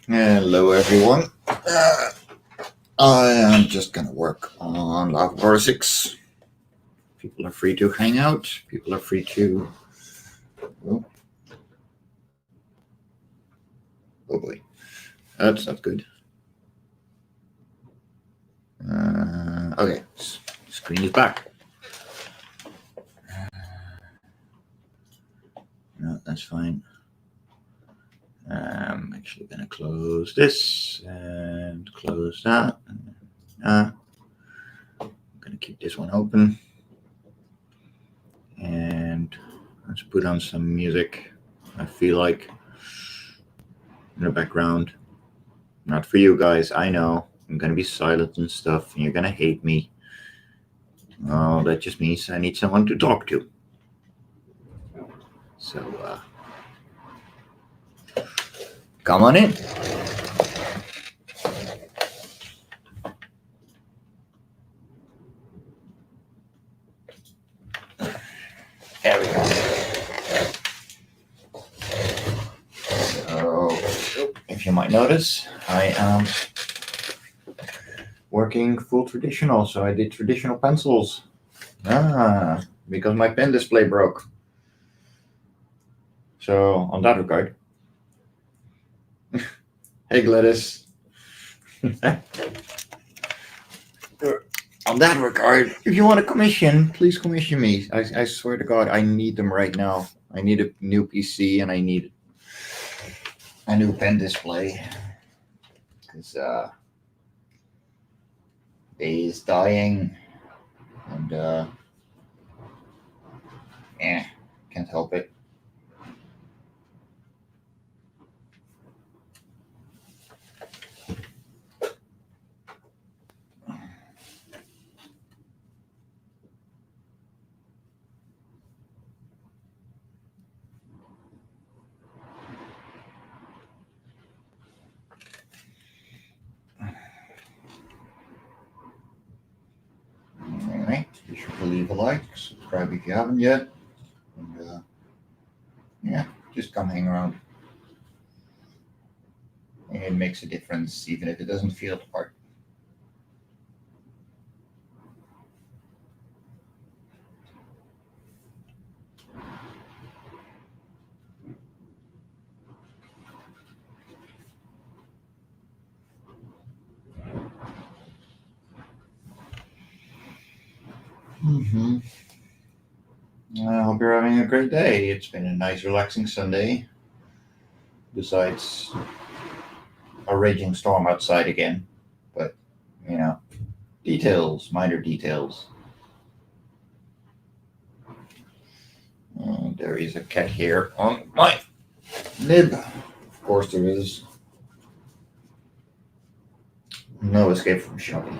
Hello, everyone. I am just gonna work on Life On Cora 6. People are free to hang out. People are free to. Oh boy, that's not good. Okay, screen is back. No, that's fine. I'm actually gonna close this and close that. I'm gonna keep this one open. And let's put on some music. I feel like in the background. Not for you guys, I know. I'm gonna be silent and stuff, and you're gonna hate me. Oh, that just means I need someone to talk to. So, come on in. There we go. So, if you might notice, I am working full traditional, so I did traditional pencils. Because my pen display broke. So, on that regard, hey Gladys. On that regard, if you want to commission, please commission me. I swear to God, I need them right now. I need a new PC and I need a new pen display. Because day is dying. And, can't help it. Anyway, be sure to leave a like, subscribe if you haven't yet. And, just come hang around. And it makes a difference, even if it doesn't feel the part. I hope you're having a great day. It's been a nice, relaxing Sunday. Besides a raging storm outside again. But, details, minor details. And there is a cat here on my nib. Of course there is. No escape from Shelby.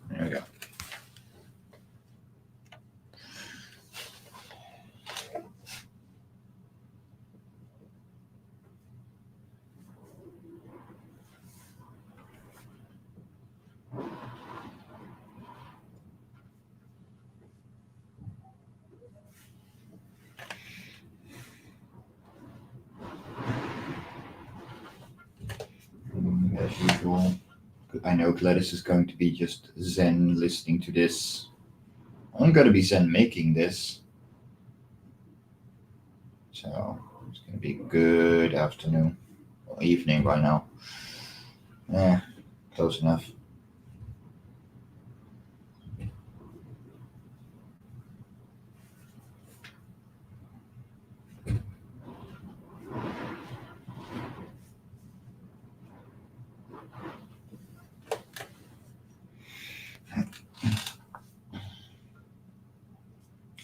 There we go. As usual, I know Gladys is going to be just zen listening to this. I'm going to be zen making this. So it's going to be a good afternoon or evening by now. Close enough.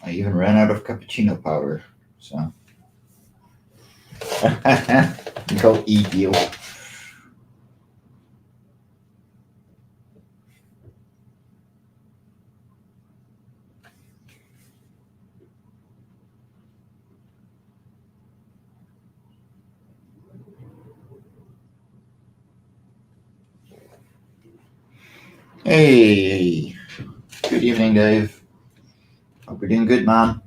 I even ran out of cappuccino powder, so go eat you. Hey, good evening, Dave. Hope you're doing good, man.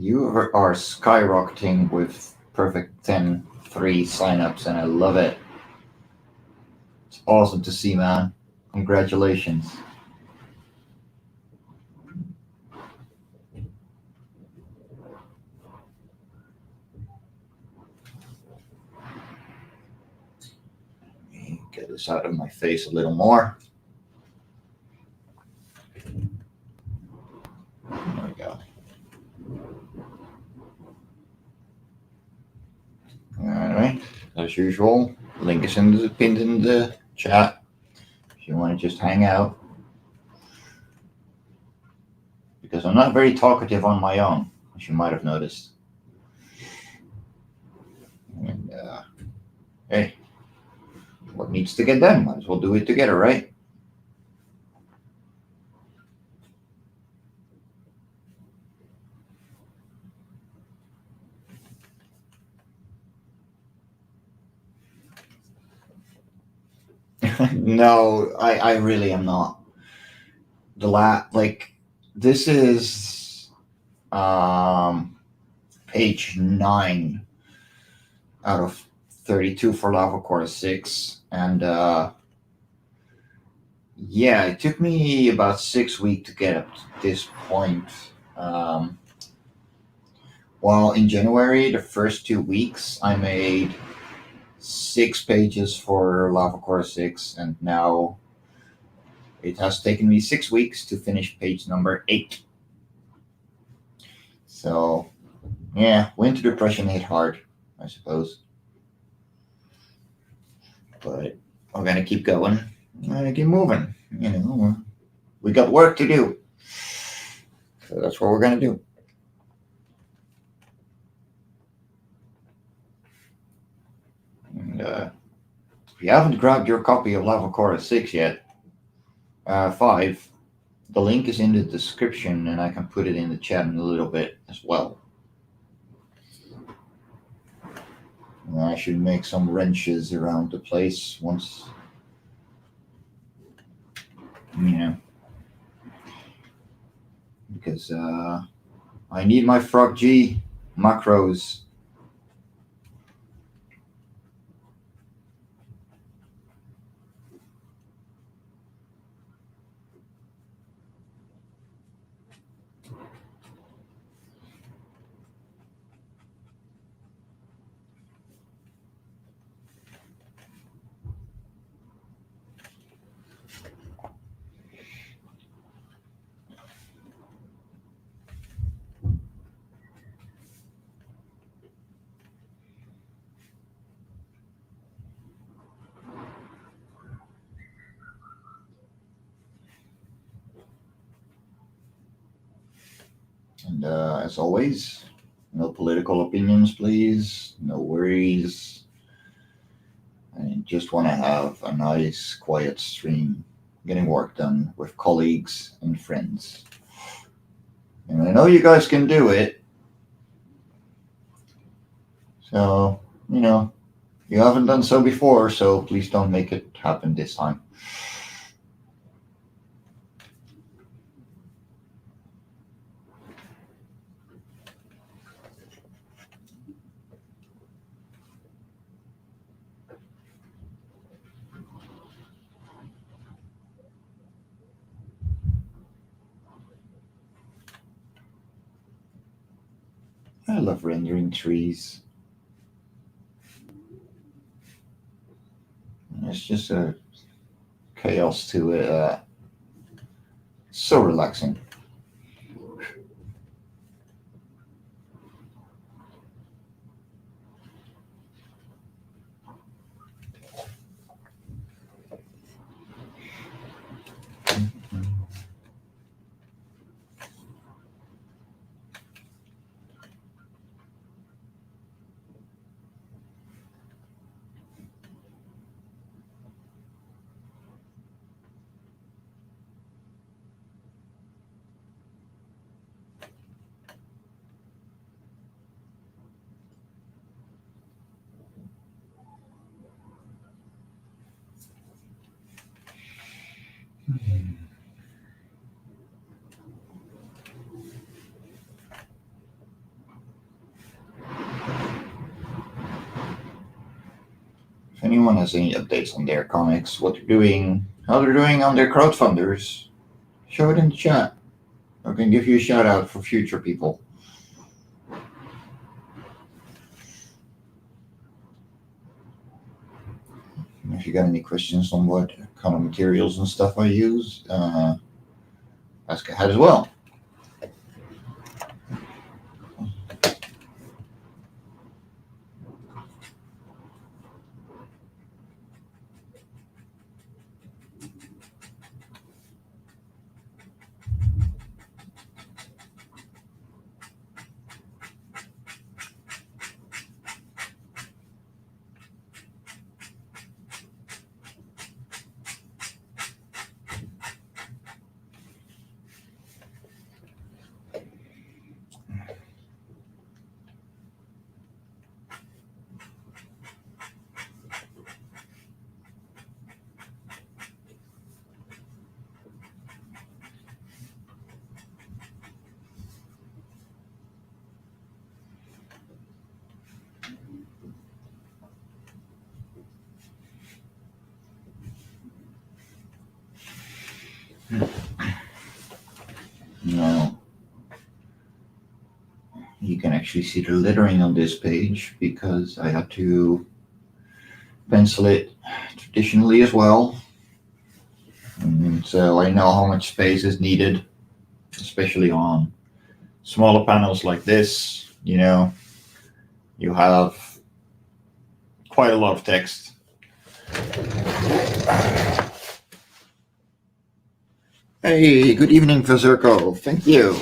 You are skyrocketing with perfect 10-3 signups, and I love it. It's awesome to see, man. Congratulations. Let me get this out of my face a little more. There we go. Alright, as usual, link is pinned in the chat if you want to just hang out. Because I'm not very talkative on my own, as you might have noticed. And, hey, what needs to get done? Might as well do it together, right? No, I really am not. This is page 9 out of 32 for Life On Cora 6, and yeah, it took me about 6 weeks to get up to this point. Well, in January, the first 2 weeks, I made 6 pages for Life On Cora 6, and now it has taken me 6 weeks to finish page number 8. So, yeah, winter depression hit hard, I suppose. But we're gonna keep going. We're gonna keep moving. You know, we got work to do. So that's what we're gonna do. And if you haven't grabbed your copy of Life On Cora 6 yet, 5, the link is in the description, and I can put it in the chat in a little bit as well. And I should make some wrenches around the place once, because I need my Frog G macros. And as always, no political opinions, please. No worries. I just want to have a nice, quiet stream, getting work done with colleagues and friends. And I know you guys can do it. So, you haven't done so before, so please don't make it happen this time. I love rendering trees. It's just a chaos to it. So relaxing. anyone has any updates on their comics, what they're doing, how they're doing on their crowdfunders, show it in the chat. I can give you a shout out for future people. If you got any questions on what kind of materials and stuff I use, ask ahead as well. Now, you can actually see the lettering on this page because I had to pencil it traditionally as well. And so I know how much space is needed, especially on smaller panels like this. You know, you have quite a lot of text. Hey, good evening, Fazerko. Thank you.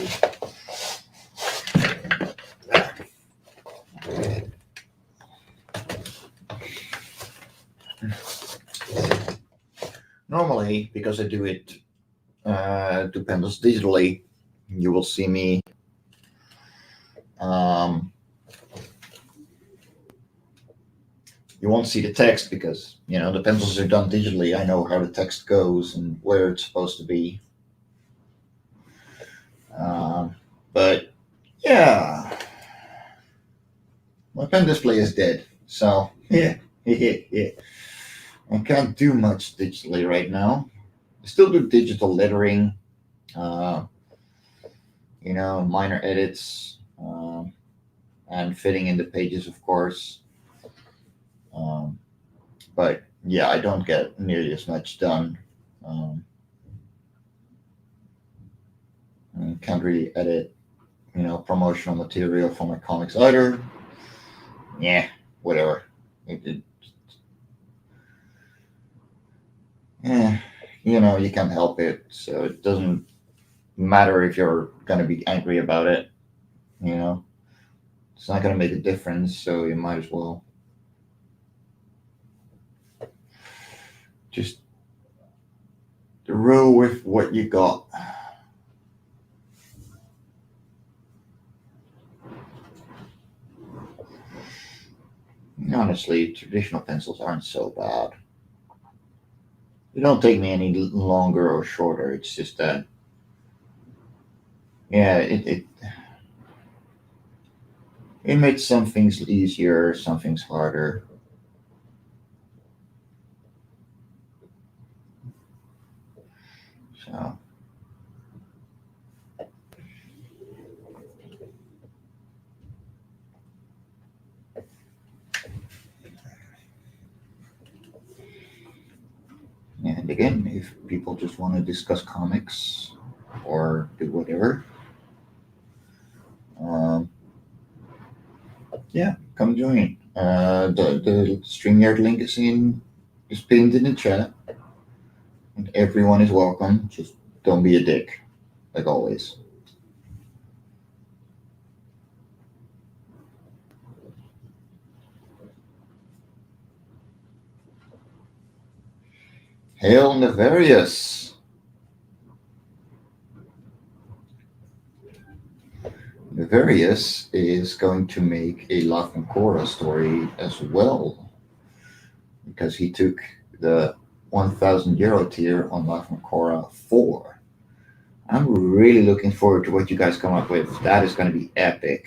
Normally, because I do it to pencils digitally, you will see me you won't see the text because, you know, the pencils are done digitally. I know how the text goes and where it's supposed to be. But yeah, my pen display is dead. So yeah. I can't do much digitally right now. I still do digital lettering, you know, minor edits, and fitting in the pages, of course. But yeah, I don't get nearly as much done. I can't really edit, you know, promotional material for my comics either. Yeah, whatever. Yeah, you know, you can't help it. So it doesn't matter if you're gonna be angry about it. You know, it's not gonna make a difference. So you might as well just roll with what you got. Honestly, traditional pencils aren't so bad. They don't take me any longer or shorter. It's just that, yeah, it makes some things easier, some things harder. So. And again, if people just want to discuss comics or do whatever, yeah, come join. The StreamYard link is pinned in the chat, and everyone is welcome. Just don't be a dick, like always. Hail Nefarious! Nefarious is going to make a Life On Cora story as well, because he took the 1,000 euro tier on Life On Cora 4. I'm really looking forward to what you guys come up with. That is going to be epic.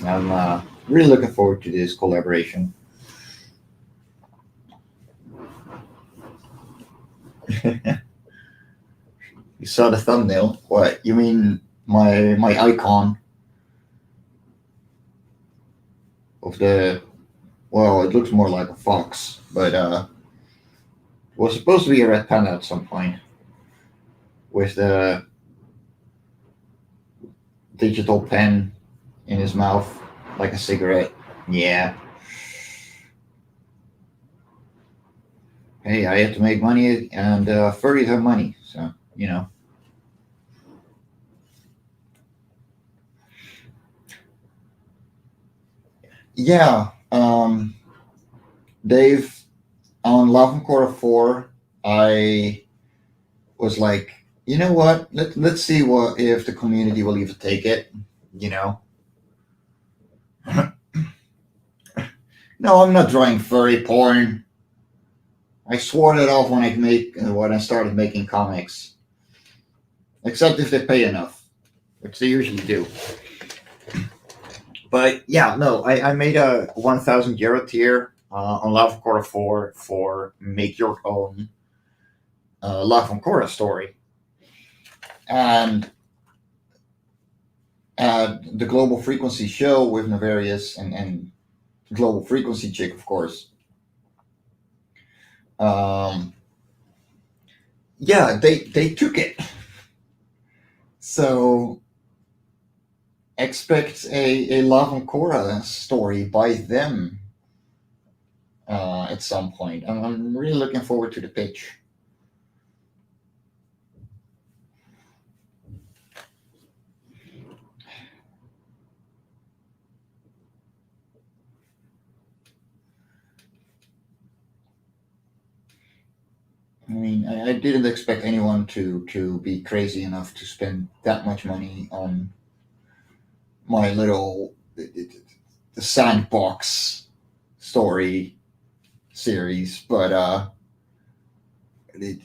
I'm really looking forward to this collaboration. You saw the thumbnail. What? You mean my icon of the? Well, it looks more like a fox, but it was supposed to be a red panda at some point with the digital pen in his mouth like a cigarette. Yeah. Hey, I have to make money, and furries have money, so you know. Yeah, Dave, on Life On Cora 4, I was like, you know what? Let's see what if the community will even take it. You know, no, I'm not drawing furry porn. I swore that off when I started making comics. Except if they pay enough, which they usually do. But yeah, no, I made a 1,000 euro tier on Love Cora 4 for make your own Love on Cora story. And the Global Frequency show with Navarius and Global Frequency chick, of course. Um, yeah, they took it. So expect a Love on Cora story by them at some point. I'm really looking forward to the pitch. I mean, I didn't expect anyone to be crazy enough to spend that much money on my little the sandbox story series, but it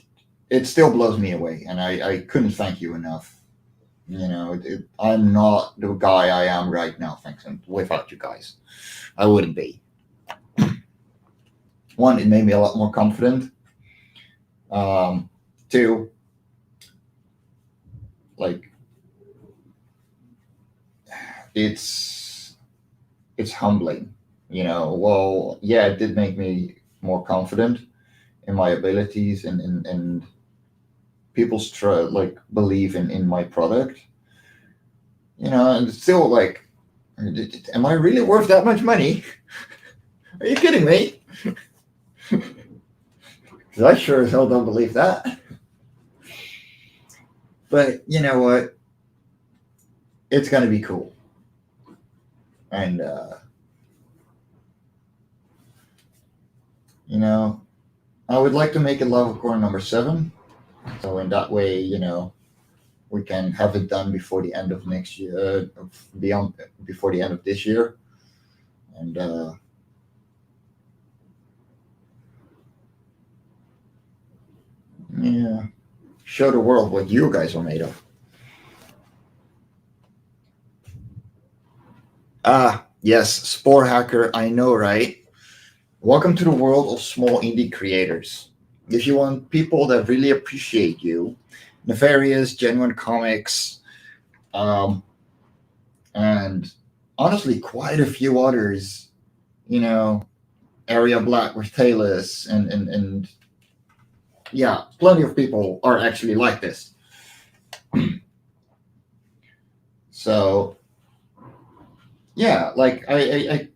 it still blows me away, and I couldn't thank you enough. You know, I'm not the guy I am right now, thanks, and without you guys, I wouldn't be. One, it made me a lot more confident. Two, like it's it's humbling. You know, well, yeah, it did make me more confident in my abilities and people's like believe in my product. You know, and it's still like, am I really worth that much money? Are you kidding me? Because I sure as hell don't believe that. But you know what? It's gonna be cool, and you know, I would like to make it Lava Core number 7. So in that way, you know, we can have it done before the end of next year, beyond before the end of this year, and yeah, show the world what you guys are made of. Ah, yes, Spore Hacker, I know, right? Welcome to the world of small indie creators. If you want people that really appreciate you, nefarious, genuine comics, um, and honestly, quite a few others, you know, Area Black with Talus, and yeah, plenty of people are actually like this. So yeah, like I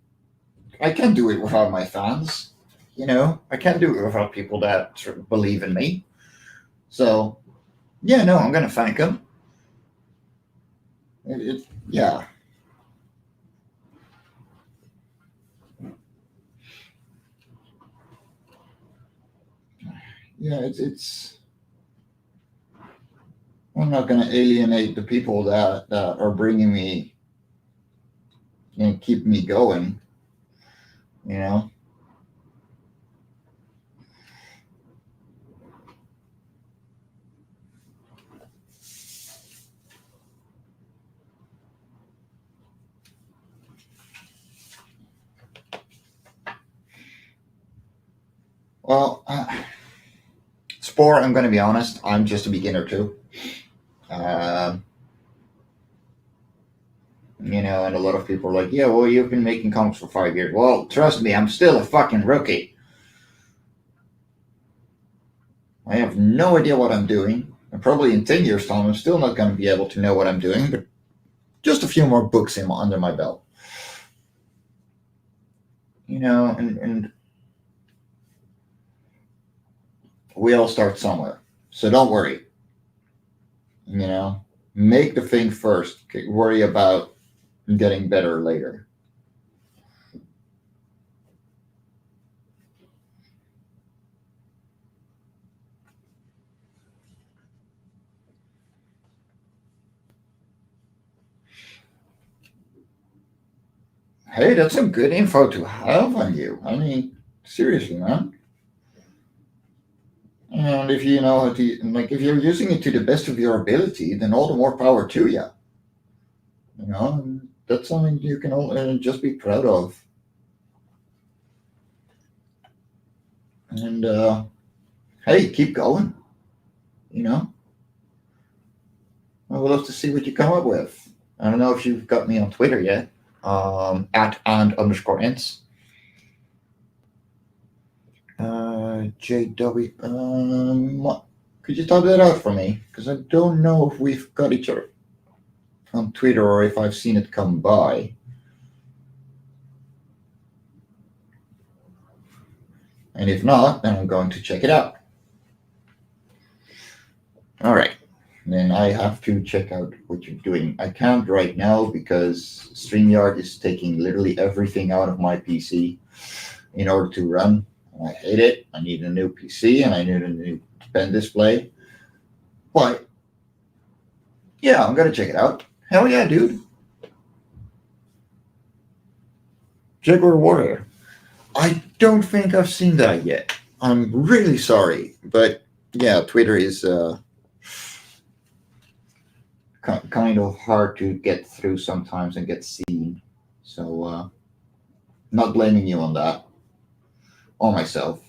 can't do it without my fans. You know, I can't do it without people that sort of believe in me. So yeah, no, I'm gonna thank them. Yeah, yeah, it's. I'm not gonna alienate the people that are bringing me and keep me going. You know. Well, sport, I'm going to be honest, I'm just a beginner too. Um, and a lot of people are like, yeah, well, you've been making comics for 5 years. Well, trust me, I'm still a fucking rookie. I have no idea what I'm doing. And probably in 10 years' time, I'm still not going to be able to know what I'm doing, but just a few more books under my belt. And we all start somewhere. So don't worry. You know, make the thing first. Worry about getting better later. Hey, that's some good info to have on you. I mean, seriously, man. And if you know how to, like, if you're using it to the best of your ability, then all the more power to you. And that's something you can just be proud of. And hey, keep going. You know, I would love to see what you come up with. I don't know if you've got me on Twitter yet. At and_ents. JW. Could you type that out for me? Because I don't know if we've got each other on Twitter or if I've seen it come by. And if not, then I'm going to check it out. All right. Then I have to check out what you're doing. I can't right now because StreamYard is taking literally everything out of my PC in order to run. I hate it. I need a new PC and I need a new pen display. But yeah, I'm gonna check it out. Hell yeah, dude. Jaguar Warrior. I don't think I've seen that yet. I'm really sorry, but yeah, Twitter is kind of hard to get through sometimes and get seen. So, not blaming you on that or myself.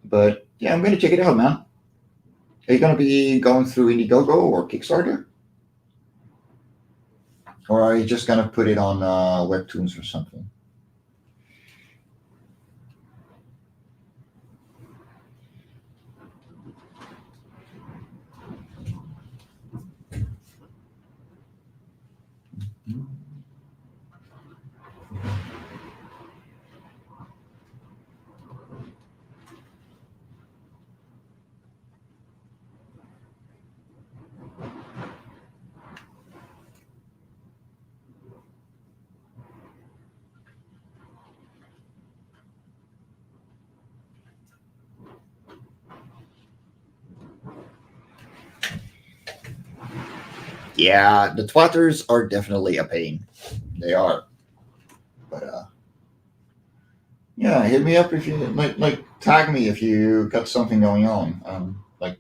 But yeah, I'm gonna check it out, man. Are you gonna be going through Indiegogo or Kickstarter, or are you just gonna put it on Webtoons or something? Yeah, the twatters are definitely a pain. They are. But yeah, hit me up if you like tag me if you got something going on. Like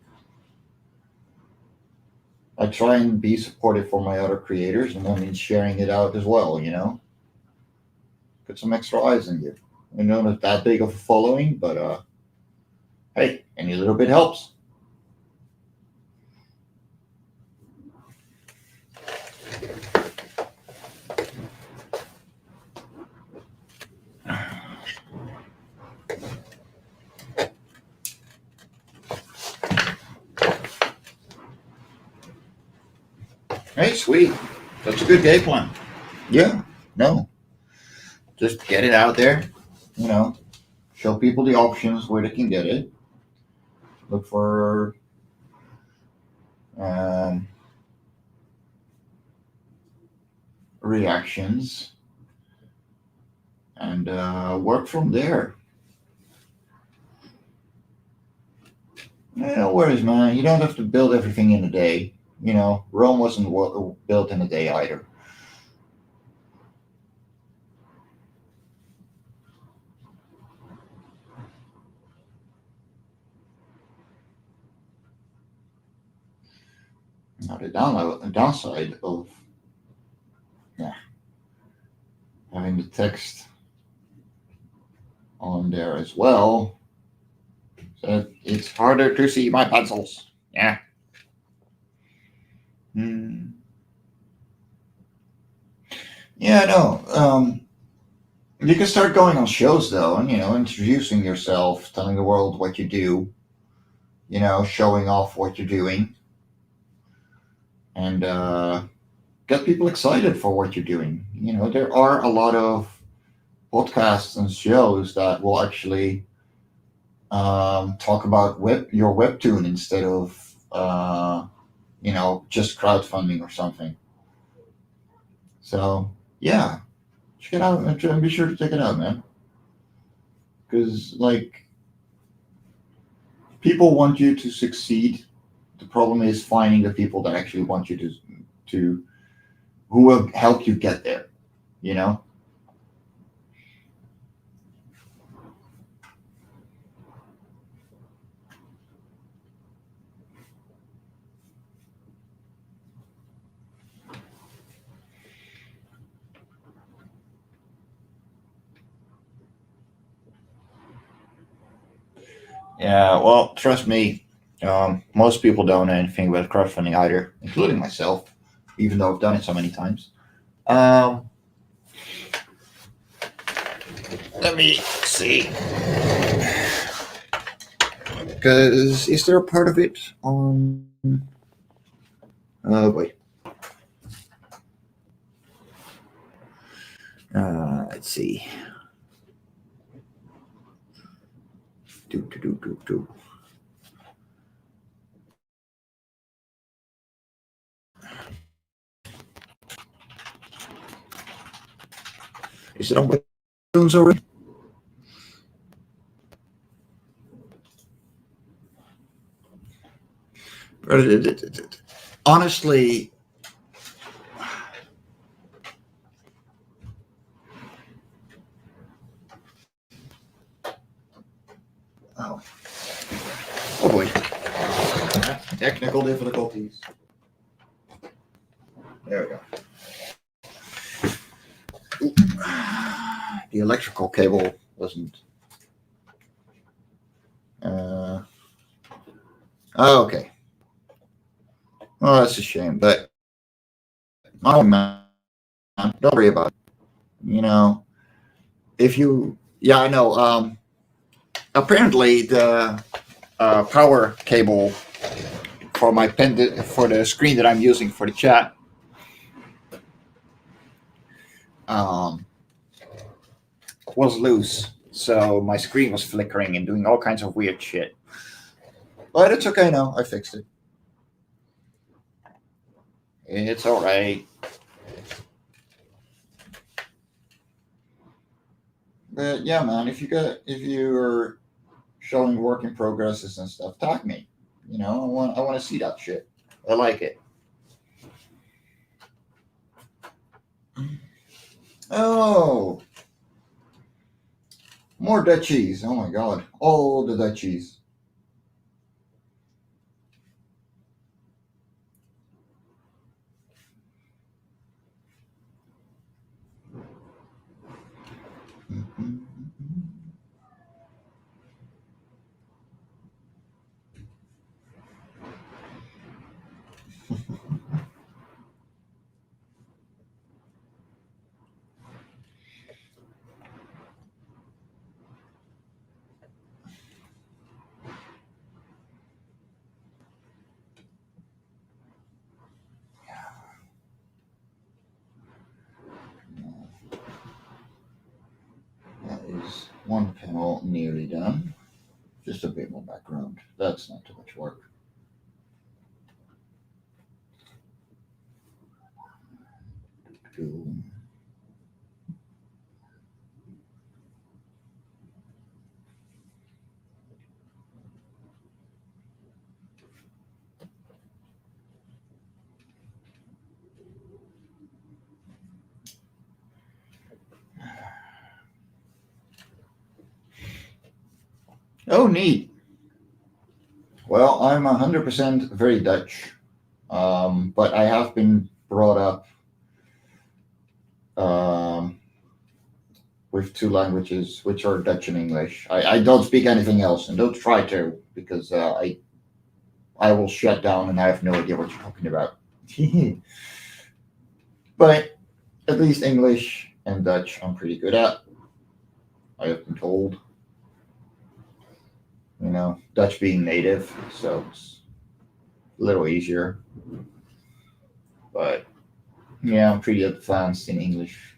I try and be supportive for my other creators, and that means sharing it out as well. Put some extra eyes on you. I know not that big of a following, but hey, any little bit helps. Hey, sweet. That's a good game plan. Yeah, no, just get it out there. You know, show people the options where they can get it. Look for um, reactions and work from there. Yeah, no worries, man. You don't have to build everything in a day. Rome wasn't built in a day either. Now, the downside of yeah, having the text on there as well So it's harder to see my pencils. Yeah. Hmm. Yeah, no. You can start going on shows though, and introducing yourself, telling the world what you do, showing off what you're doing, and get people excited for what you're doing. There are a lot of podcasts and shows that will actually talk about your webtoon instead of just crowdfunding or something. So yeah, check it out and be sure to check it out, man. Because like people want you to succeed. The problem is finding the people that actually want you to who will help you get there. You know. Yeah. Well, trust me. Most people don't know anything about crowdfunding either, including myself, even though I've done it so many times. Um, Let me see. Because is there a part of it on? Wait. Let's see. Do. Is it on iTunes already? Honestly, oh, oh boy, technical difficulties. There we go. The electrical cable wasn't. Uh, oh, okay. Well, that's a shame, but oh man, don't worry about it. You know, if you, yeah, I know. Apparently, the power cable for my pen for the screen that I'm using for the chat um, was loose, so my screen was flickering and doing all kinds of weird shit. But it's okay now. I fixed it. It's all right. But yeah, man, if you're showing work in progresses and stuff, tag me. I want to see that shit. I like it. Oh, more dead cheese. Oh my god, all the dead cheese. That is one panel nearly done. Just a bit more background. That's not too much work. Cool. Oh, neat. Well, I'm 100% very Dutch, but I have been brought up um, with two languages, which are Dutch and English. I don't speak anything else, and don't try to, because I will shut down and I have no idea what you're talking about. But at least English and Dutch I'm pretty good at. I have been told. Dutch being native, so it's a little easier. But yeah, I'm pretty advanced in English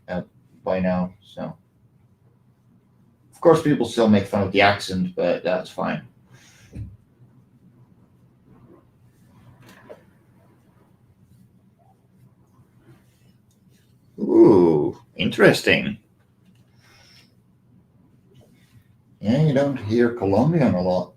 by now, so. Of course, people still make fun of the accent, but that's fine. Ooh, interesting. Yeah, you don't hear Colombian a lot.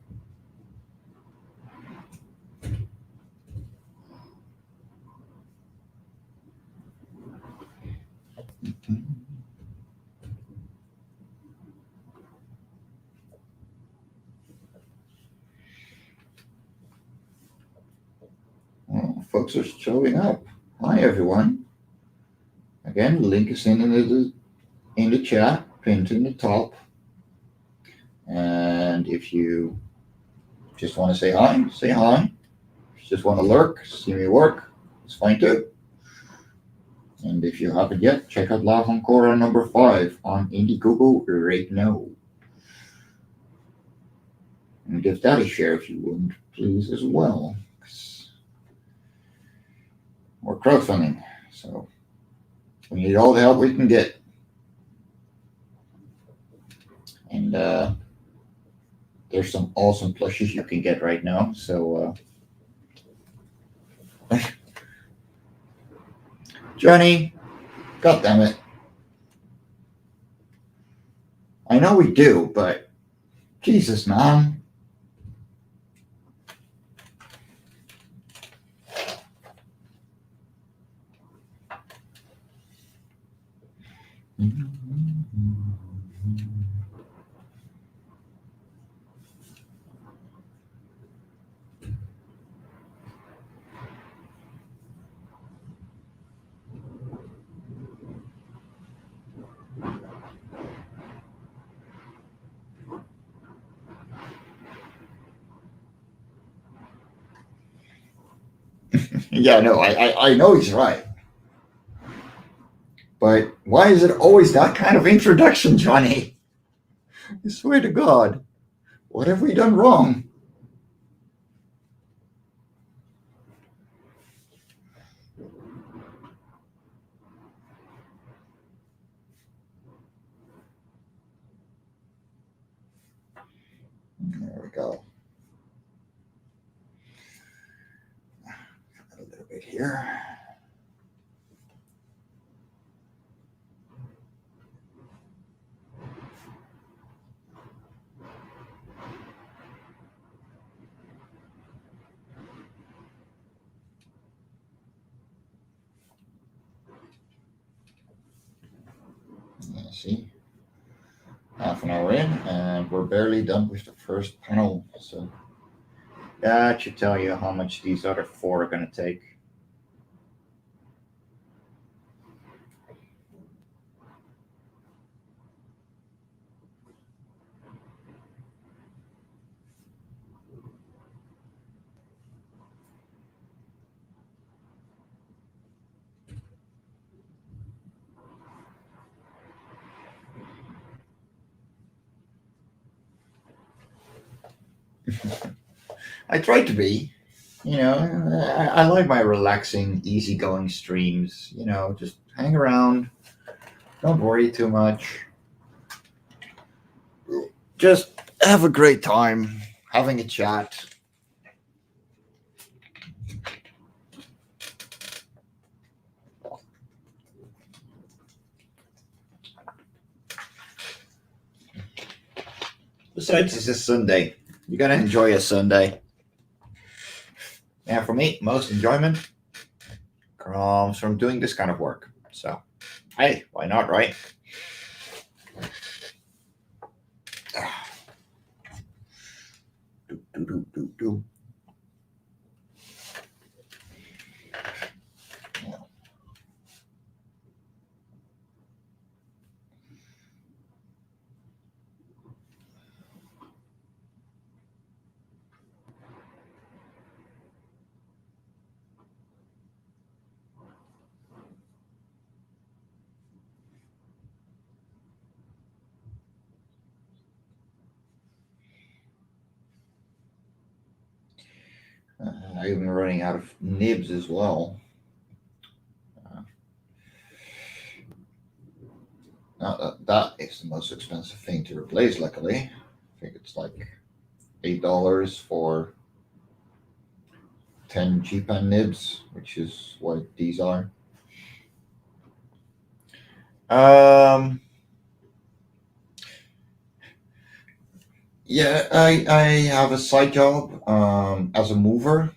Well, folks are showing up. Hi, everyone. Again, the link is in the chat, pinned in the top. And if you just want to say hi, say hi. If you just want to lurk, see me work, it's fine too. And if you haven't yet, check out Life On Cora number 5 on Indiegogo right now. And give that a share if you would, please, as well. We're crowdfunding, so we need all the help we can get. And there's some awesome plushies you can get right now, so Johnny, god damn it. I know we do, but Jesus, man. Yeah, no, I know he's right. But why is it always that kind of introduction, Johnny? I swear to God. What have we done wrong? There we go. A little bit here. Yeah, see? Half an hour in, and we're barely done with the first panel. So that should tell you how much these other 4 are going to take. I try to be. I like my relaxing, easygoing streams. Just hang around. Don't worry too much. Just have a great time having a chat. Besides, it's a Sunday. You gotta enjoy a Sunday. And for me, most enjoyment comes from doing this kind of work. So, hey, why not, right? Do. I'm running out of nibs as well. Uh, that is the most expensive thing to replace, luckily. I think it's like $8 for 10 G-Pan nibs, which is what these are. Um, yeah, I have a side job as a mover.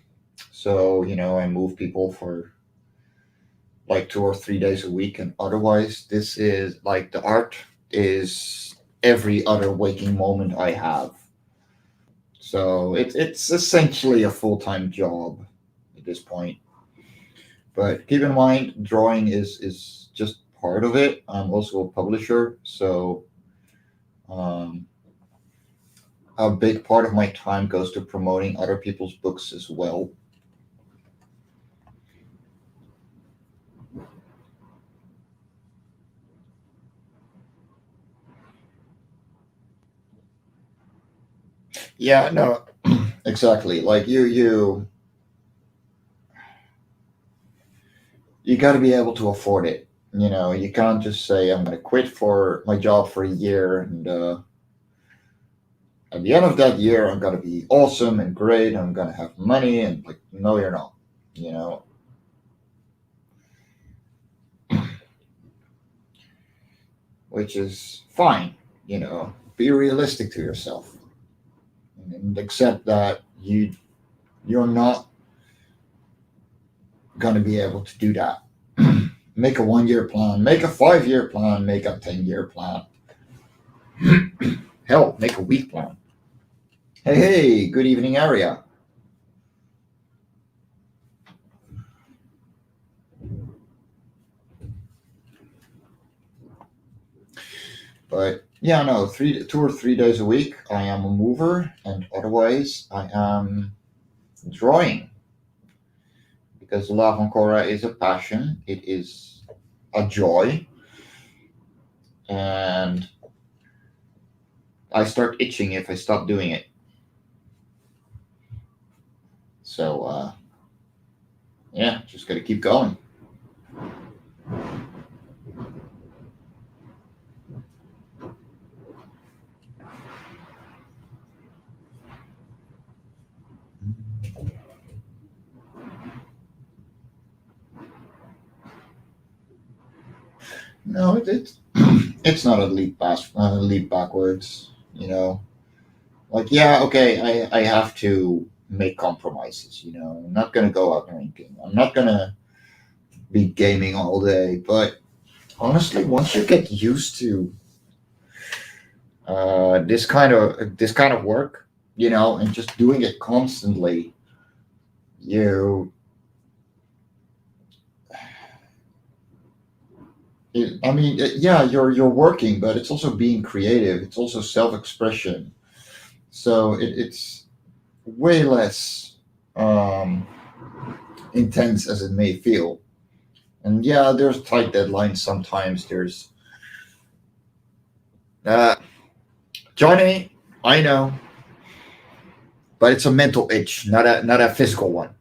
So, I move people for like 2 or 3 days a week. And otherwise, this is like the art is every other waking moment I have. So it's essentially a full time job at this point. But keep in mind, drawing is just part of it. I'm also a publisher, so um, a big part of my time goes to promoting other people's books as well. Yeah, no, exactly. Like you got to be able to afford it. You can't just say I'm going to quit for my job for a year, and at the end of that year I'm going to be awesome and great. I'm going to have money, and like, no, you're not. You know, which is fine. Be realistic to yourself and accept that you're not going to be able to do that. Make a 1 year plan, make a 5 year plan, make a 10 year plan. Hell, make a week plan. Hey, hey, good evening, area. But yeah, no, 2 or 3 days a week I am a mover, and otherwise I am drawing because Life On Cora is a passion. It is a joy, and I start itching if I stop doing it. So yeah, just got to keep going. No, it's it's not a leap backwards. Like, yeah, okay, I have to make compromises. I'm not gonna go out drinking. I'm not gonna be gaming all day. But honestly, once you get used to this kind of work, and just doing it constantly, you, I mean, yeah, you're working, but it's also being creative. It's also self-expression. So it's way less um, intense as it may feel. And yeah, there's tight deadlines sometimes. There's uh, Johnny, I know, but it's a mental itch, not a physical one.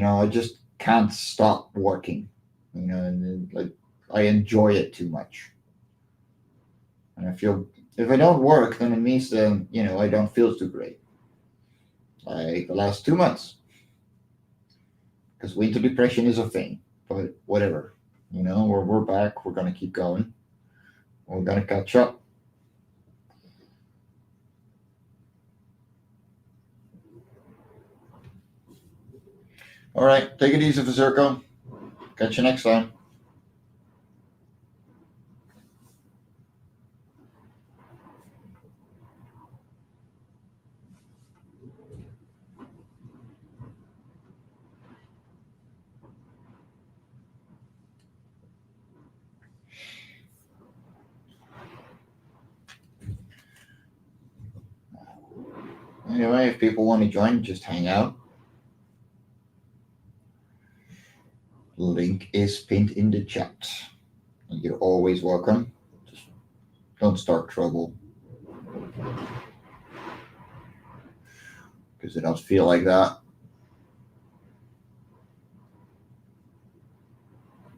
I just can't stop working. And like I enjoy it too much, and I feel if I don't work, then it means that I don't feel too great. Like the last 2 months, because winter depression is a thing. But whatever, we're back. We're gonna keep going. We're gonna catch up. All right, take it easy, Fazirko. Catch you next time. Anyway, if people want to join, just hang out. Link is pinned in the chat. And you're always welcome. Just don't start trouble. Because it does feel like that.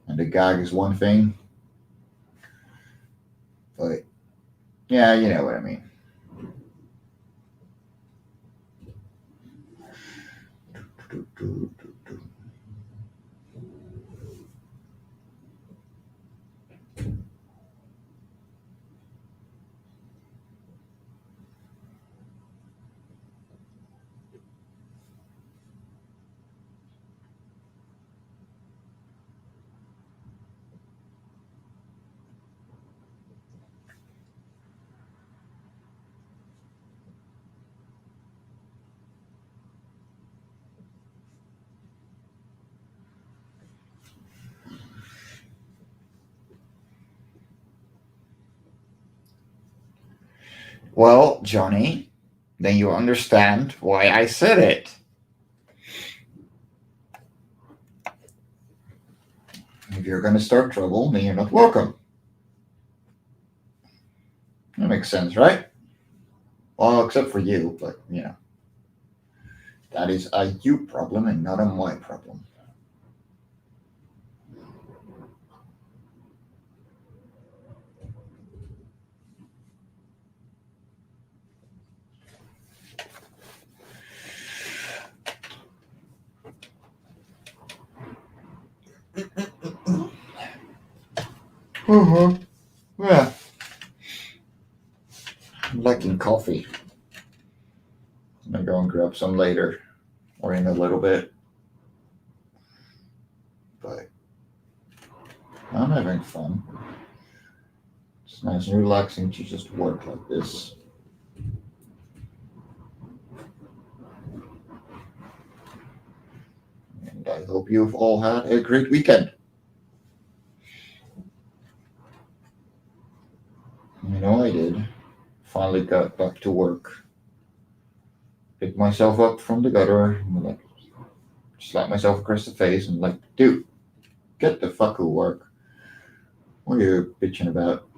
And the gag is one thing. But yeah, you know what I mean. Well, Johnny, then you understand why I said it. If you're going to start trouble, then you're not welcome. That makes sense, right? Well, except for you, but you know, that is a you problem and not a my problem. Yeah, I'm liking coffee. I'm gonna go and grab some later or in a little bit. But I'm having fun. It's nice and relaxing to just work like this. And I hope you've all had a great weekend. You know, I did. Finally got back to work. Picked myself up from the gutter and like slapped myself across the face and like, dude, get the fuck to work. What are you bitching about?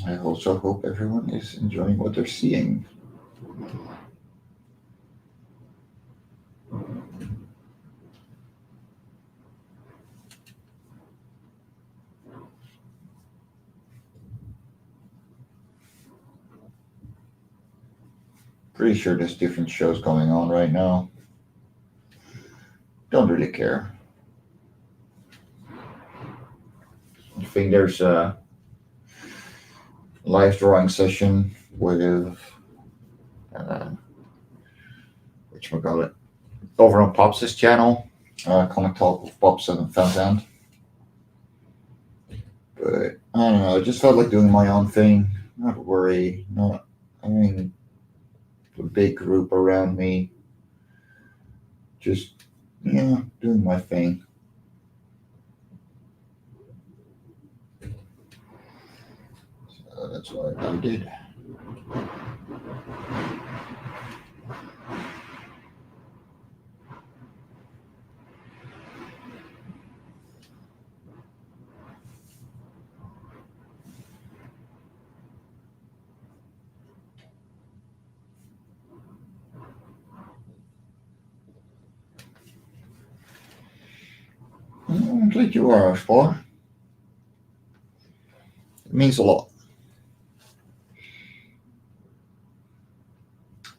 I also hope everyone is enjoying what they're seeing. Pretty sure there's different shows going on right now. Don't really care. I think there's a live drawing session with uh, whatchamacallit, over on Pops' channel. Comic Talk with Pops and Fazant. But I don't know, I just felt like doing my own thing. Not worry, not, I mean, big group around me, just doing my thing. So that's what I did. I'm glad you are, for. It means a lot.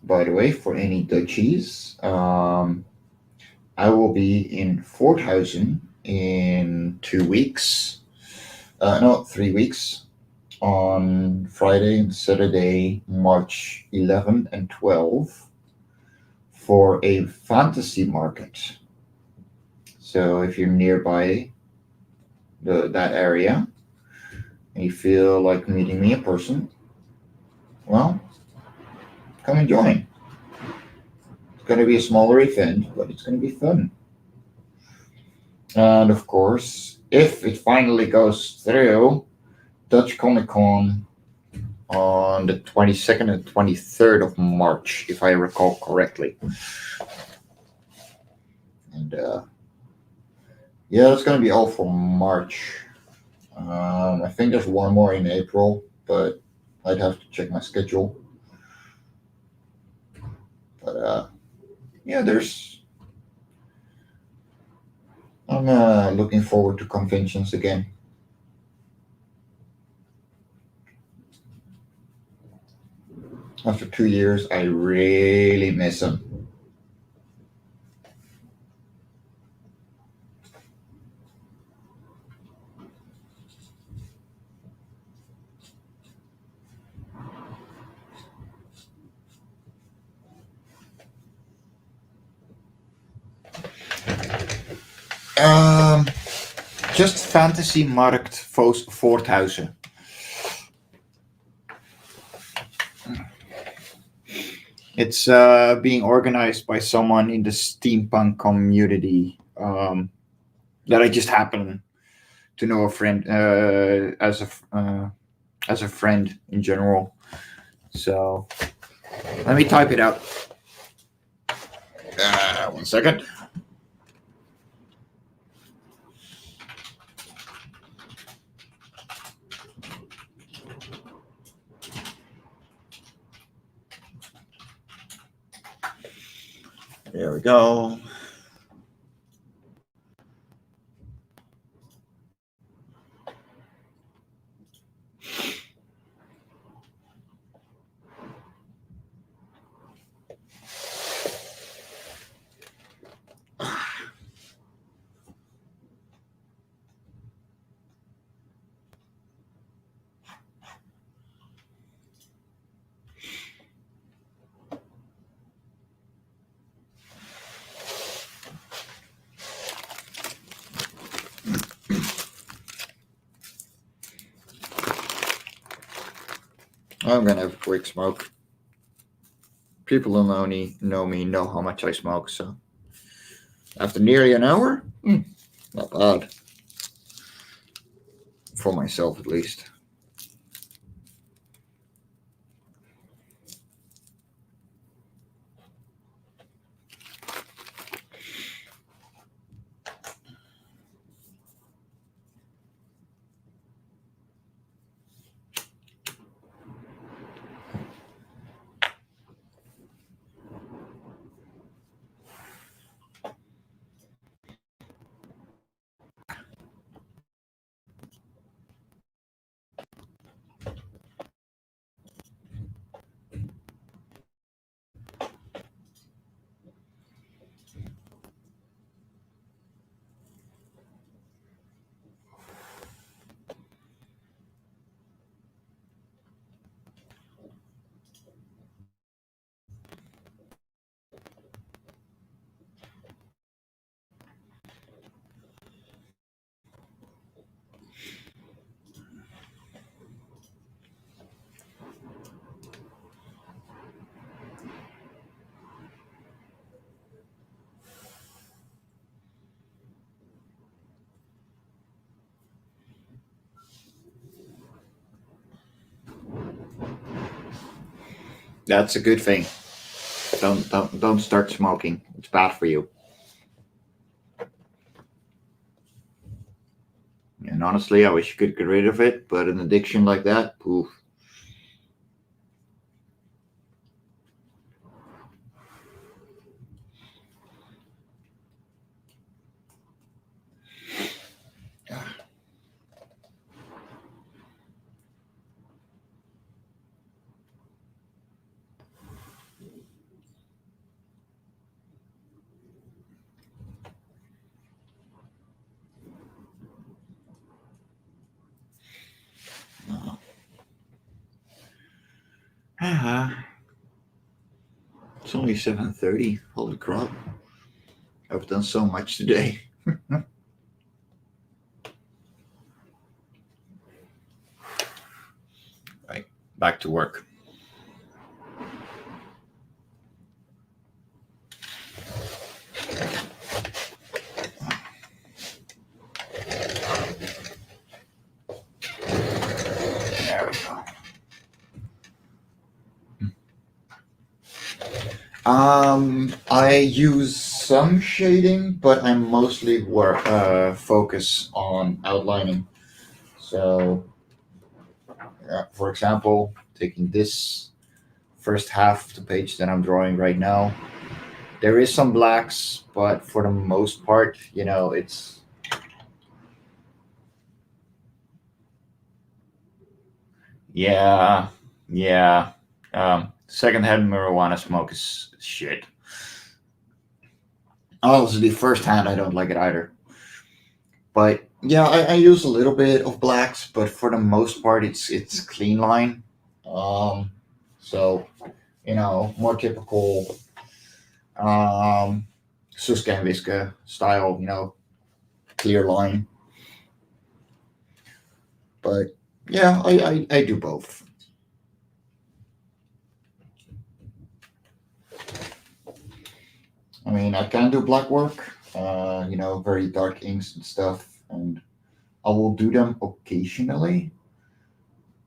By the way, for any Dutchies, I will be in Forthausen in 2 weeks. No, 3 weeks. On Friday and Saturday, March 11 and 12, for a fantasy market. So if you're nearby that area and you feel like meeting me in person, well, come and join. It's going to be a smaller event, but it's going to be fun. And of course, if it finally goes through, Dutch Comic Con on the 22nd and 23rd of March, if I recall correctly. And yeah, that's going to be all for March. I think there's one more in April, but I'd have to check my schedule. But yeah, I'm looking forward to conventions again. After 2 years, I really miss them. Um, just Fantasy Markt Voorthuizen. It's being organized by someone in the steampunk community that I just happen to know a friend as a friend in general. So let me type it out. 1 second. There we go. I'm gonna have a quick smoke. People who know me know how much I smoke, so after nearly an hour, not bad. For myself, at least. That's a good thing. Don't start smoking. It's bad for you. And honestly, I wish you could get rid of it, but an addiction like that, poof. Ah, it's only 7:30. Holy crap! I've done so much today. Right, back to work. There we go. I use some shading, but I mostly work focus on outlining. So, for example, taking this first half of the page that I'm drawing right now, there is some blacks, but for the most part, it's yeah, yeah. Secondhand marijuana smoke is shit. Honestly, firsthand, I don't like it either. But yeah, I use a little bit of blacks, but for the most part, it's clean line. Um, so more typical Suska and Viska style, clear line. But yeah, I do both. I mean, I can do black work, very dark inks and stuff, and I will do them occasionally,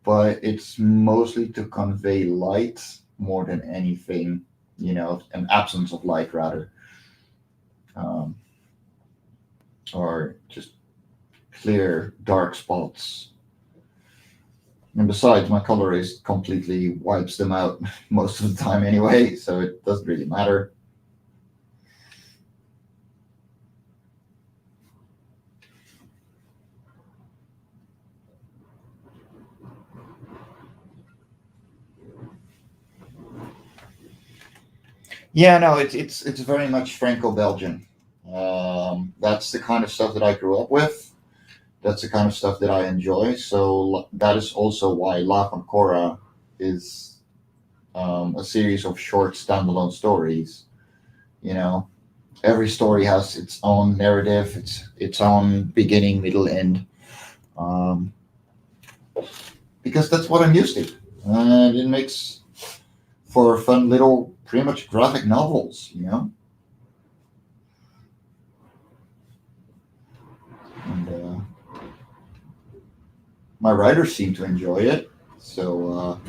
but it's mostly to convey light more than anything, an absence of light rather, um, or just clear dark spots. And besides, my colorist completely wipes them out most of the time anyway, so it doesn't really matter. Yeah, no, it's very much Franco-Belgian. That's the kind of stuff that I grew up with. That's the kind of stuff that I enjoy. So that is also why Life on Cora is a series of short standalone stories. You know, every story has its own narrative, its own beginning, middle, end. Um, because that's what I'm used to, and it makes for fun little, pretty much graphic novels. And my writers seem to enjoy it, so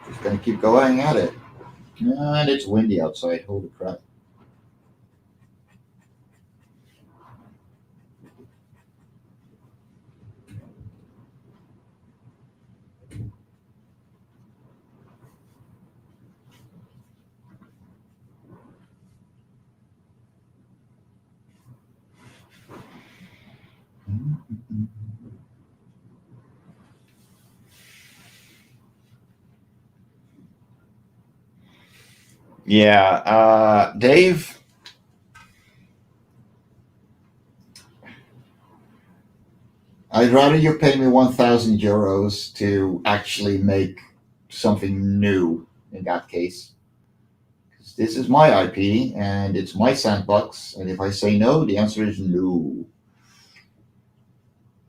just gonna keep going at it. And it's windy outside. Holy crap! Yeah, Dave. I'd rather you pay me 1,000 euros to actually make something new. In that case, 'cause this is my IP and it's my sandbox, and if I say no, the answer is no.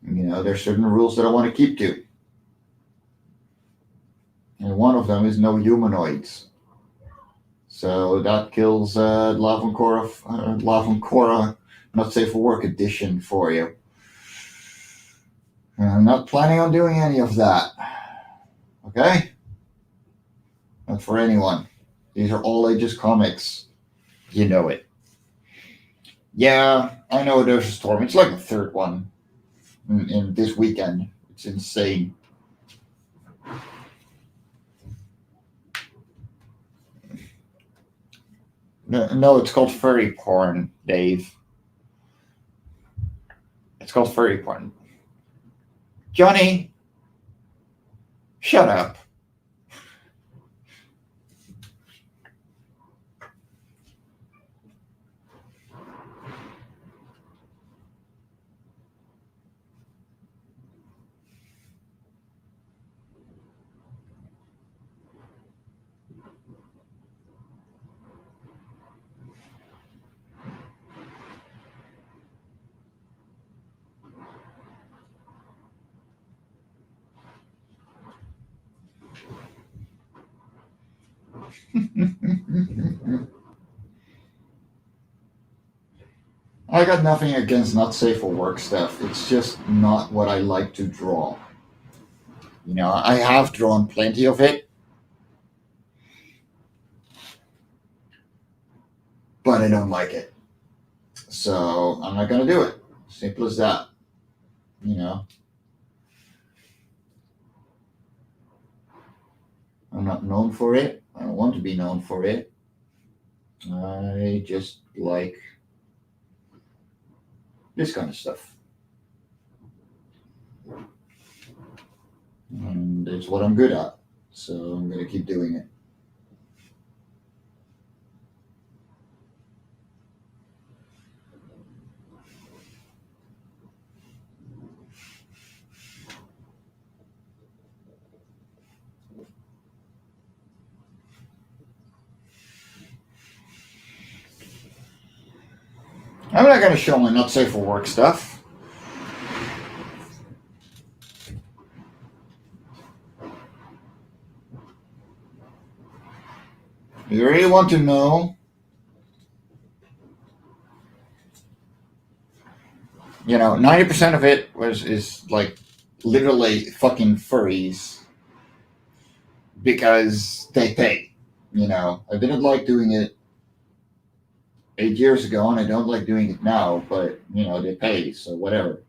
There's certain rules that I want to keep to, and one of them is no humanoids. So that kills Love and Cora, not safe for work edition for you. And I'm not planning on doing any of that. Okay? Not for anyone. These are all ages comics. You know it. Yeah, I know there's a storm. It's like the third one in this weekend. It's insane. No, no, it's called furry porn, Dave. It's called furry porn. Johnny, shut up. I got nothing against not safe for work stuff. It's just not what I like to draw. You know, I have drawn plenty of it, but I don't like it. So I'm not gonna do it. Simple as that. You know, I'm not known for it. I don't want to be known for it. I just like this kind of stuff. And it's what I'm good at. So I'm gonna keep doing it. I'm not gonna show my not safe for work stuff. You really want to know? You know, 90% of it is like literally fucking furries because they pay. You know, I didn't like doing it 8 years ago, and I don't like doing it now. But you know, they pay, so whatever.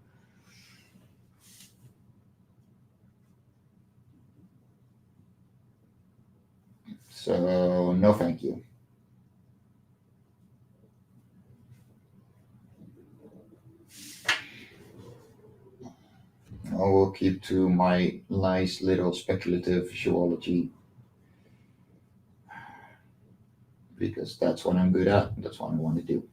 So no, thank you. I will keep to my nice little speculative zoology because that's what I'm good at. That's what I want to do.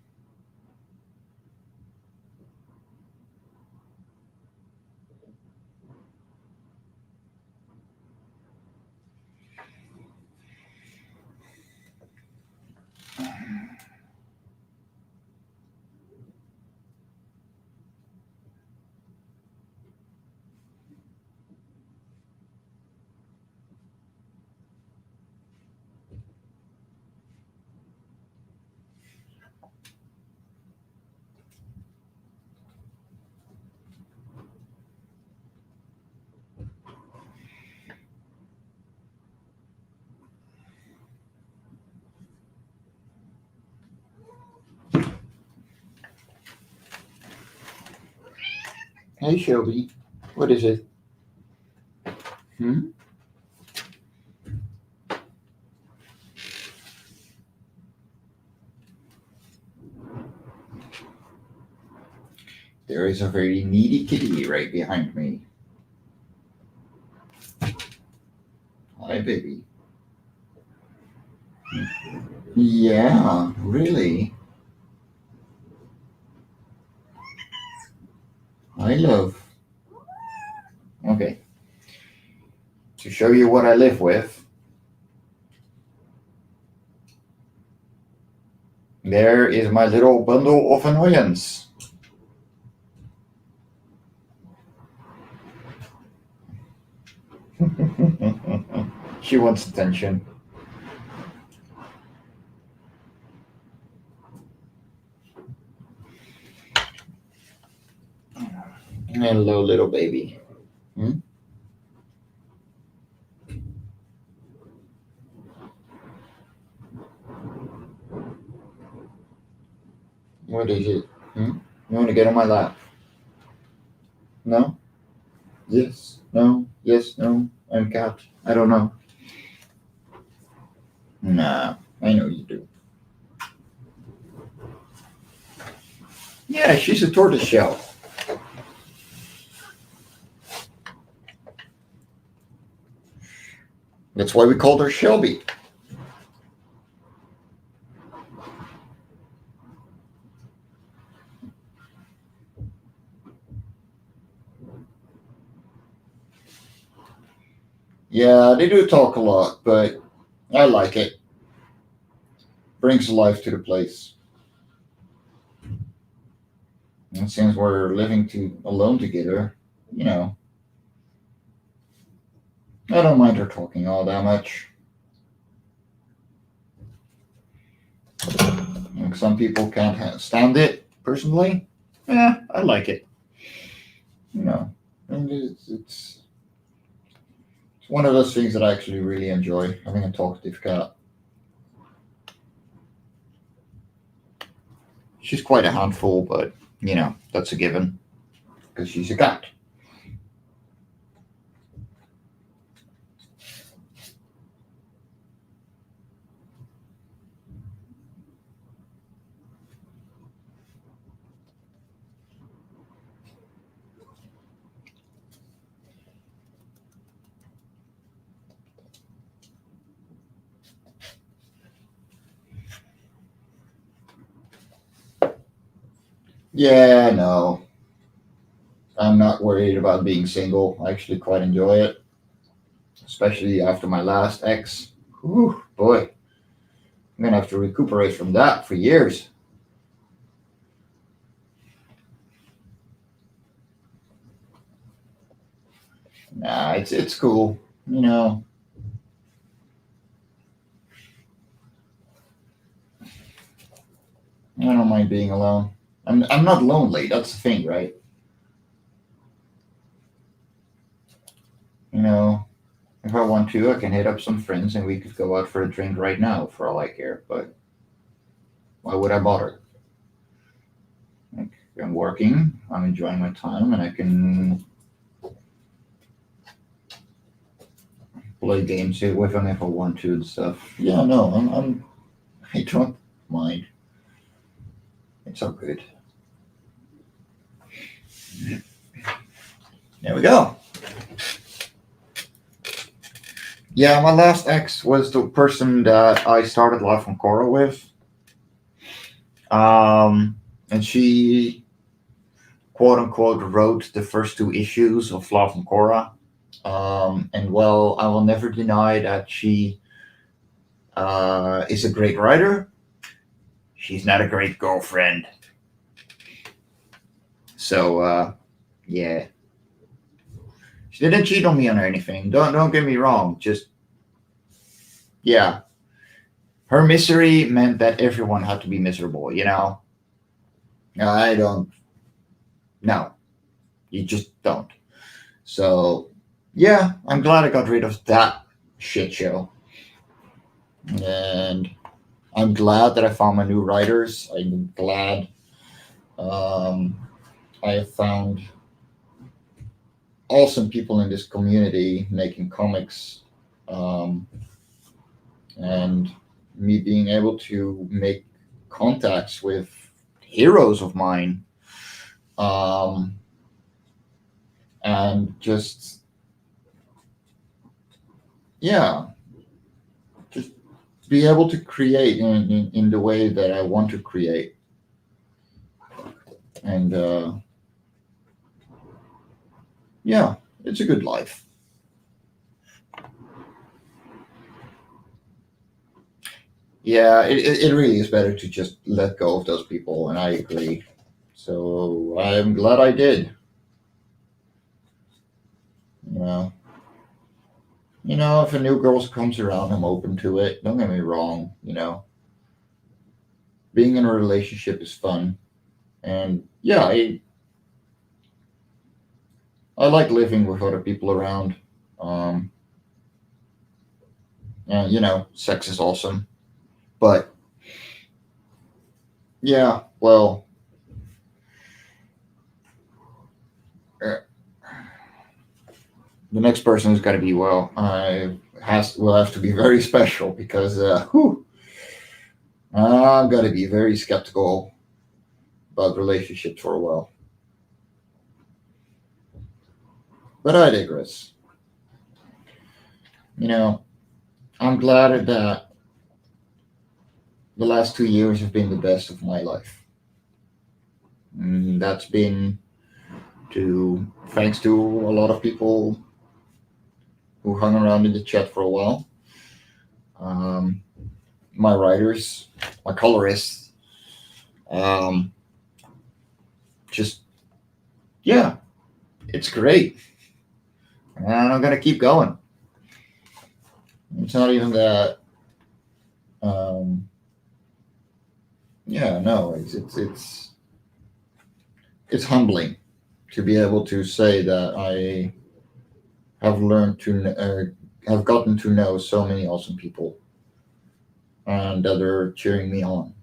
Hey Shelby, what is it? Hmm? There is a very needy kitty right behind me. Hi, baby. Yeah, really. I love. Okay, to show you what I live with, there is my little bundle of annoyance. She wants attention. Hello, little baby. Hmm? What is it? Hmm? You want to get on my lap? No? Yes. No? Yes. No? I'm cat. I don't know. Nah, I know you do. Yeah, she's a tortoise shell. That's why we called her Shelby. Yeah, they do talk a lot, but I like it. Brings life to the place. And since we're living alone together, you know, I don't mind her talking all that much. Like some people can't stand it personally. Yeah, I like it. You know, and it's one of those things that I actually really enjoy having a talkative cat. She's quite a handful, but that's a given because she's a cat. Yeah, no, I'm not worried about being single. I actually quite enjoy it, especially after my last ex. Whew, boy, I'm gonna have to recuperate from that for years. Nah, it's cool. You know, I don't mind being alone. I'm not lonely. That's the thing, right? You know, if I want to, I can hit up some friends and we could go out for a drink right now for all I care. But why would I bother? Like, I'm working, I'm enjoying my time, and I can play games with them if I want to and stuff. Yeah, no, I don't mind. It's all good. There we go. Yeah, my last ex was the person that I started Life on Cora with. And she quote unquote wrote the first two issues of Life on Cora. And well, I will never deny that she is a great writer. She's not a great girlfriend. So yeah, she didn't cheat on me or anything. Don't get me wrong. Just yeah, her misery meant that everyone had to be miserable. I don't. No, you just don't. So yeah, I'm glad I got rid of that shit show, and I'm glad that I found my new writers. I'm glad um, I have found awesome people in this community making comics, um, and me being able to make contacts with heroes of mine, um, and just yeah, just be able to create in the way that I want to create, and yeah, it's a good life. Yeah, it really is better to just let go of those people, and I agree. So I'm glad I did. You know, if a new girl comes around, I'm open to it. Don't get me wrong. Being in a relationship is fun, and yeah, I like living with other people around. Um, and sex is awesome, but yeah, Well, uh, the next person is going to be, well, I has will have to be very special because I'm going to be very skeptical about relationships for a while. But I digress. You know, I'm glad that the last 2 years have been the best of my life. That's been to thanks to a lot of people who hung around in the chat for a while. Um, my writers, my colorists, um, just yeah, it's great, and I'm gonna keep going. It's not even that. Um, yeah, no, it's humbling to be able to say that I have learned to have gotten to know so many awesome people and that are cheering me on.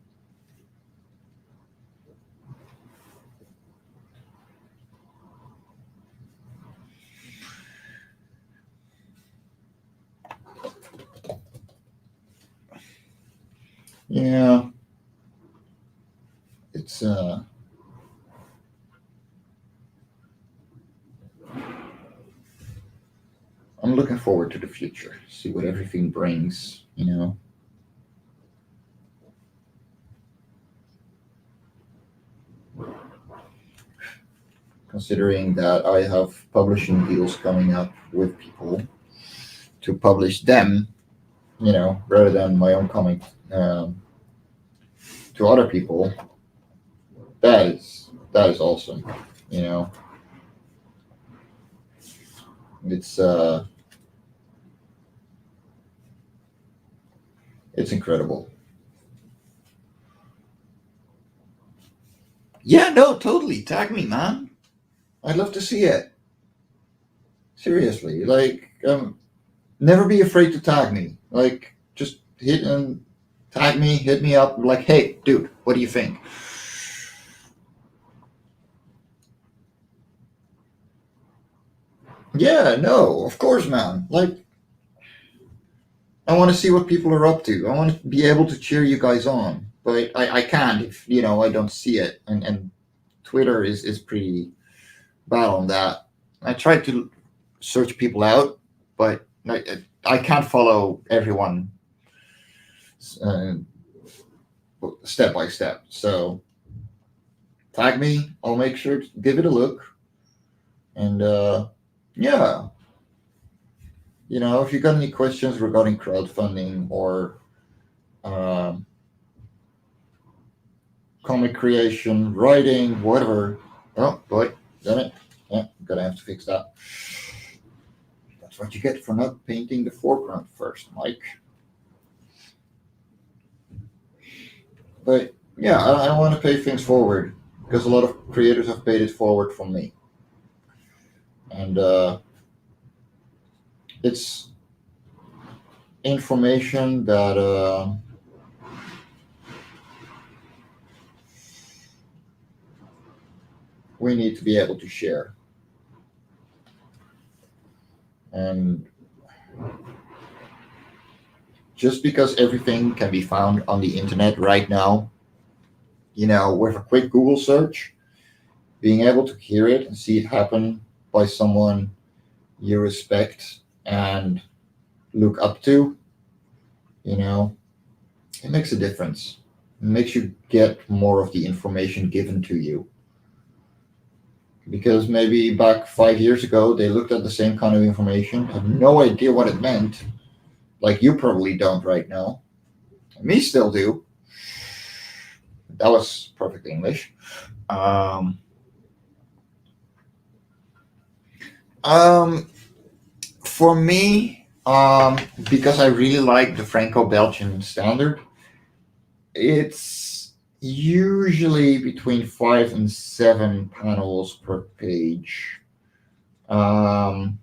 Yeah, it's I'm looking forward to the future. See what everything brings. Considering that I have publishing deals coming up with people to publish them, rather than my own comic to other people. That is awesome. You know, it's it's incredible. Yeah, no, totally. Tag me, man. I'd love to see it. Seriously, like, never be afraid to tag me. Like, just hit and tag me, hit me up. Like, hey, dude, what do you think? Yeah, no, of course, man. Like, I want to see what people are up to. I want to be able to cheer you guys on, but I can't if I don't see it. And Twitter is pretty bad on that. I try to search people out, but I can't follow everyone uh, step by step. So tag me. I'll make sure to give it a look. And yeah, if you got any questions regarding crowdfunding or um, comic creation, writing, whatever. Oh, boy, damn it. Yeah, gonna have to fix that. That's what you get for not painting the foreground first, Mike. But yeah, I want to pay things forward because a lot of creators have paid it forward from me. And it's information that we need to be able to share. And just because everything can be found on the internet right now, with a quick Google search, being able to hear it and see it happen by someone you respect and look up to, it makes a difference. It makes you get more of the information given to you. Because maybe back 5 years ago, they looked at the same kind of information, had no idea what it meant, like you probably don't right now. Me still do. That was perfect English. Um, um, for me, because I really like the Franco-Belgian standard, it's usually between 5 and 7 panels per page. My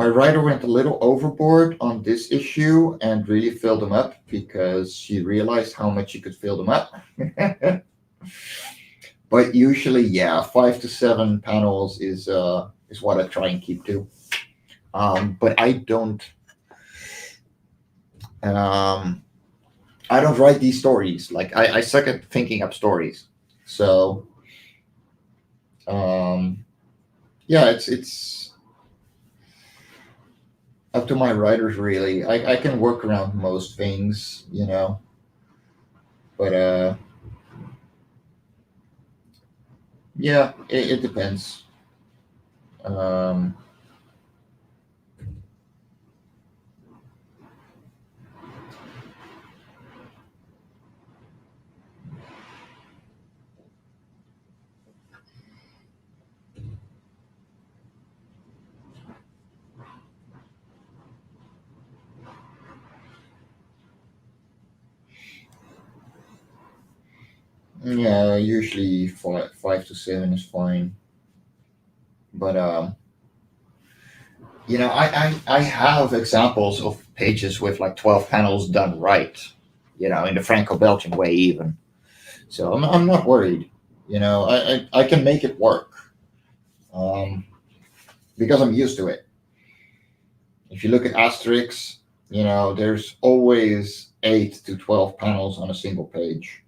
writer went a little overboard on this issue and really filled them up because she realized how much she could fill them up. But usually, yeah, 5 to 7 panels is what I try and keep to. But um, I don't write these stories. Like I suck at thinking up stories. So um, yeah, it's up to my writers really. I can work around most things, but yeah, it depends. Um, yeah, usually 5 to 7 is fine. But I have examples of pages with like 12 panels done right, in the Franco-Belgian way even. So I'm not worried. I can make it work um, because I'm used to it. If you look at Asterix, there's always 8 to 12 panels on a single page.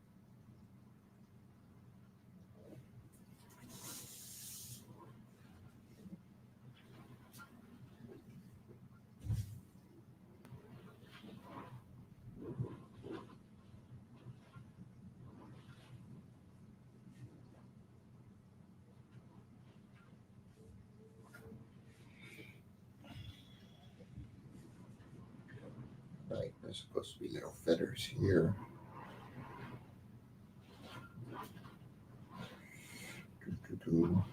Right, there's supposed to be little feathers here. Doo-doo-doo.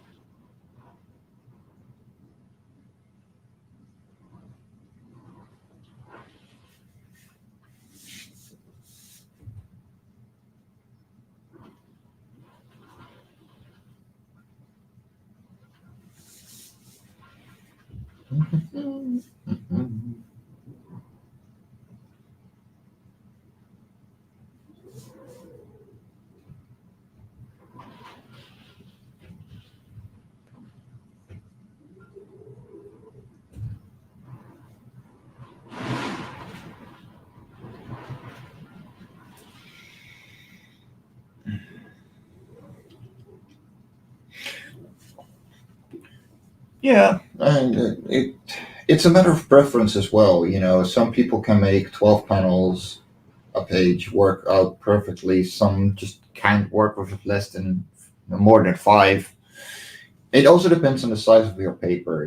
Yeah, and it's a matter of preference as well. Some people can make 12 panels a page work out perfectly. Some just can't work with less than more than 5. It also depends on the size of your paper.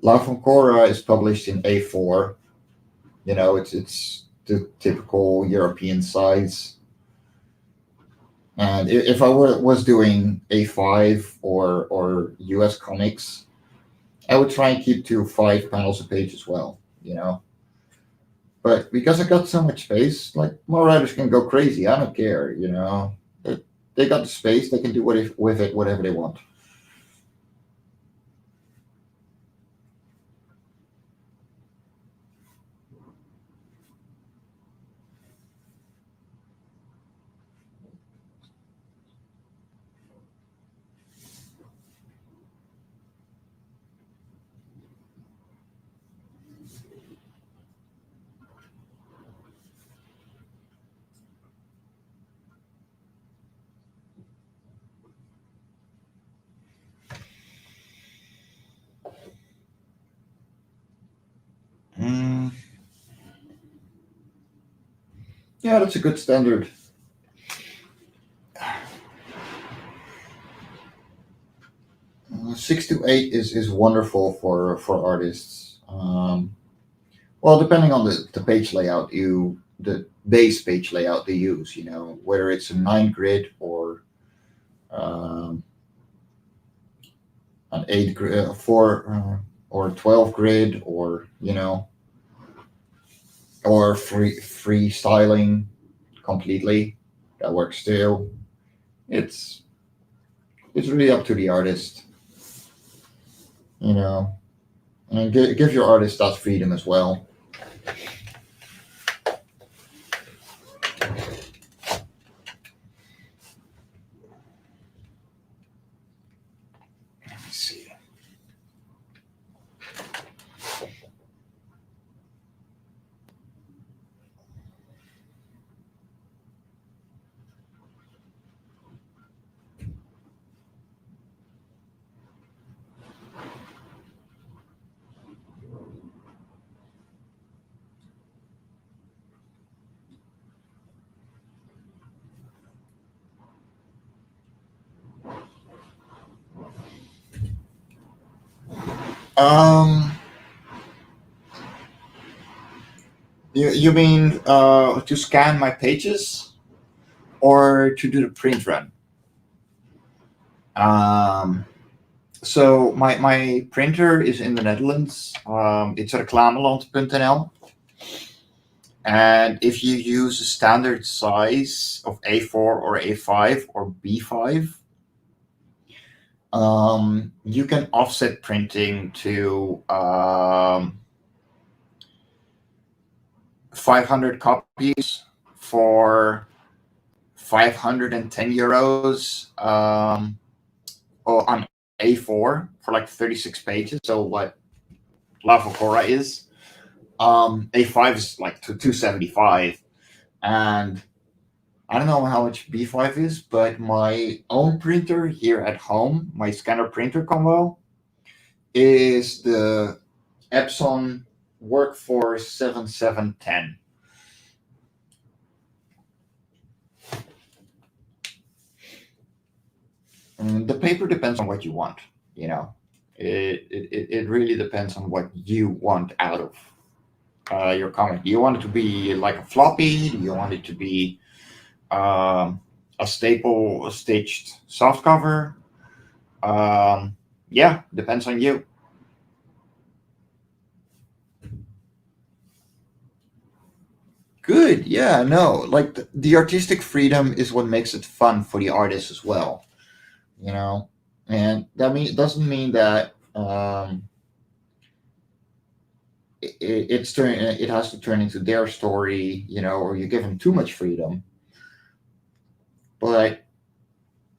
Life on Cora is published in A4. It's the typical European size. And if I was doing A5 or US comics, I would try and keep to 5 panels a page as well. But because I got so much space, like more writers can go crazy. I don't care. They got the space; they can do with it whatever they want. Mm, yeah, that's a good standard. 6 to 8 is wonderful for artists. Well, depending on the page layout the base page layout they use, whether it's a 9 grid um, an 8 grid, 4 or 12 grid, or or freestyling completely. That works too. It's it's really up to the artist, you know, and give your artist that freedom as well. Um, you mean to scan my pages or to do the print run? Um, so my printer is in the Netherlands. It's reclameland.nl. And if you use a standard size of A4 or A5 or B5, you can offset printing to 500 copies for 510 euros, or on A4 for like 36 pages. So what Life On Cora is. A5 is like 275, and I don't know how much B5 is, but my own printer here at home, my scanner printer combo, is the Epson Workforce 7710. And the paper depends on what you want, you know. It really depends on what you want out of your comic. Do you want it to be like a floppy? Do you want it to be a staple, a stitched soft cover? Yeah, depends on you. Good. Yeah, no, like the artistic freedom is what makes it fun for the artist as well, you know. And that doesn't mean that it has to turn into their story, you know, or you give them too much freedom. But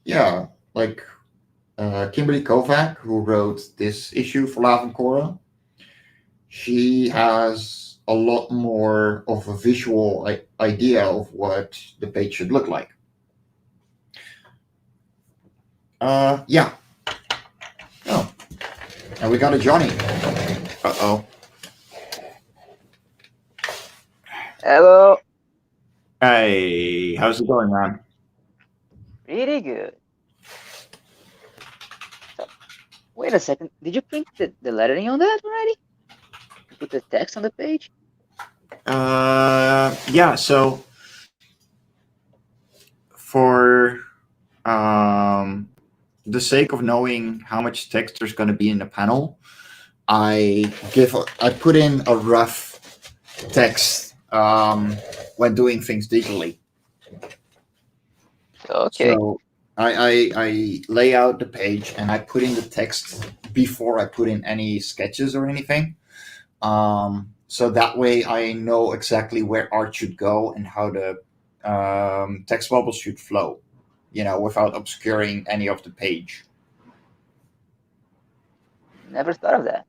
yeah, like Kimberly Kovac, who wrote this issue for Life On Cora, she has a lot more of a visual idea of what the page should look like. Yeah. Oh, and we got a Johnny. Uh oh. Hello. Hey, how's it going, man? Pretty good. So, wait a second. Did you print the lettering on that already? You put the text on the page? Yeah. So for um, the sake of knowing how much text there's going to be in the panel, I put in a rough text when doing things digitally. Okay. So I lay out the page and I put in the text before I put in any sketches or anything. So that way I know exactly where art should go and how the text bubbles should flow, you know, without obscuring any of the page. Never thought of that.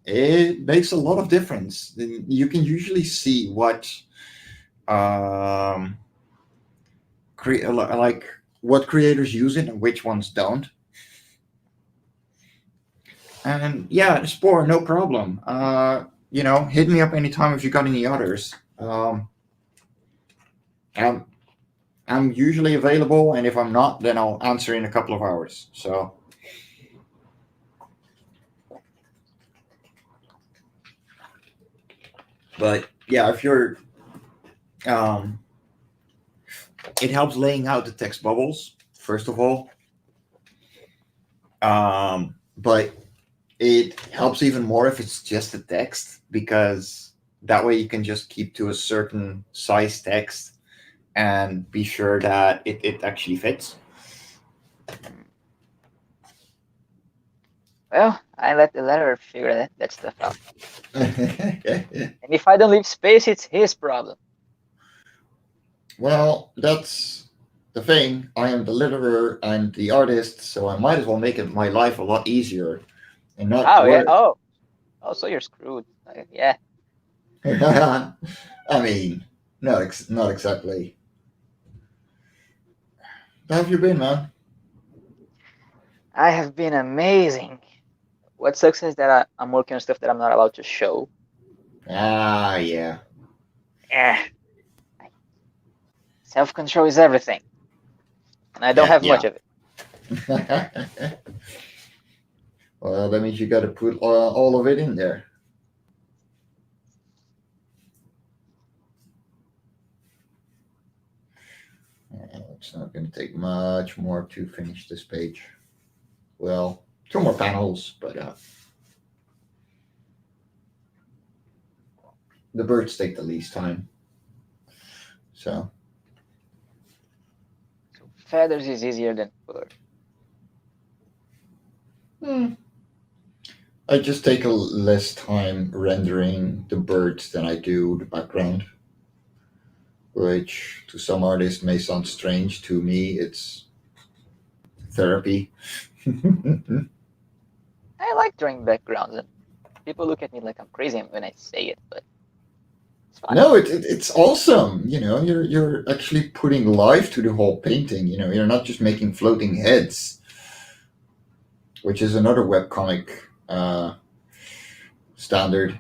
It makes a lot of difference. You can usually see what um, like what creators use it and which ones don't. And yeah, Spore, no problem. You know, hit me up anytime if you got any others. I'm, I'm usually available, and if I'm not, then I'll answer in a couple of hours. So, but yeah, if you're, um, it helps laying out the text bubbles first of all. But it helps even more if it's just the text because that way you can just keep to a certain size text and be sure that it actually fits. Hmm. Well, I let the letterer figure that stuff out. And if I don't leave space, it's his problem. Well, that's the thing. I am the letterer and the artist, so I might as well make it my life a lot easier and not Oh, yeah. work. Oh, so you're screwed. Yeah. I mean, not exactly. How have you been, man? I have been amazing. What sucks is that I'm working on stuff that I'm not allowed to show. Ah, yeah. Eh, self-control is everything, and I don't have Yeah. much of it. Well, that means you got to put all of it in there. It's not going to take much more to finish this page. Well, two more panels, but the birds take the least time. So So feathers is easier than fur. hmm, I just take a less time rendering the birds than I do the background, which to some artists may sound strange. To me, it's therapy. I like drawing backgrounds, and people look at me like I'm crazy when I say it, but it's fun. No, it's awesome. You're actually putting life to the whole painting. You're not just making floating heads, which is another webcomic standard.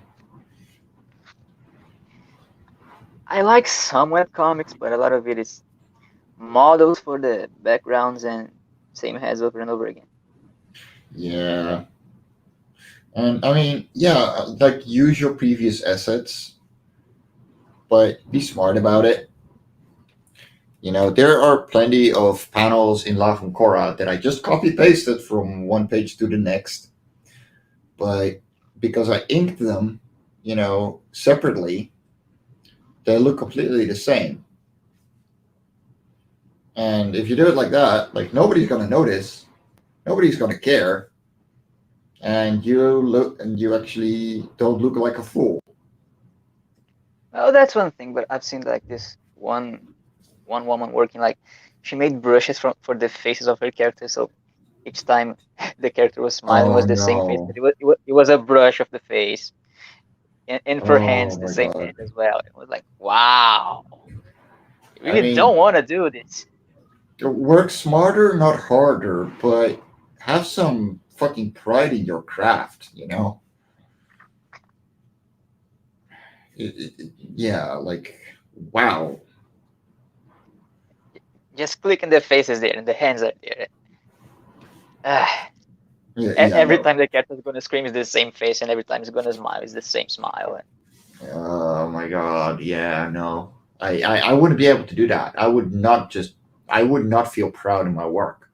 I like some web comics, but a lot of it is models for the backgrounds and same heads over and over again. Yeah, and I mean, yeah, like use your previous assets, but be smart about it. There are plenty of panels in Life On Cora that I just copy pasted from one page to the next, but because I inked them, separately, they look completely the same. And if you do it like that, like nobody's gonna notice, nobody's gonna care, and you actually don't look like a fool. Oh, that's one thing, but I've seen like this one woman working like she made brushes for the faces of her characters, so each time the character was smiling Oh was the same face, no! but it was a brush of the face. And for hands, Oh the my same god! hand as well. It was like, wow, you I really don't mean, want to do this. work smarter, not harder, but have some fucking pride in your craft. Yeah, like wow. Just click in the faces there, and the hands are there. Ah, Yeah, yeah, every no. time the character is gonna scream, is the same face, and every time he's gonna smile, is the same smile. Oh my god, yeah, no. I wouldn't be able to do that. I would not feel proud in my work.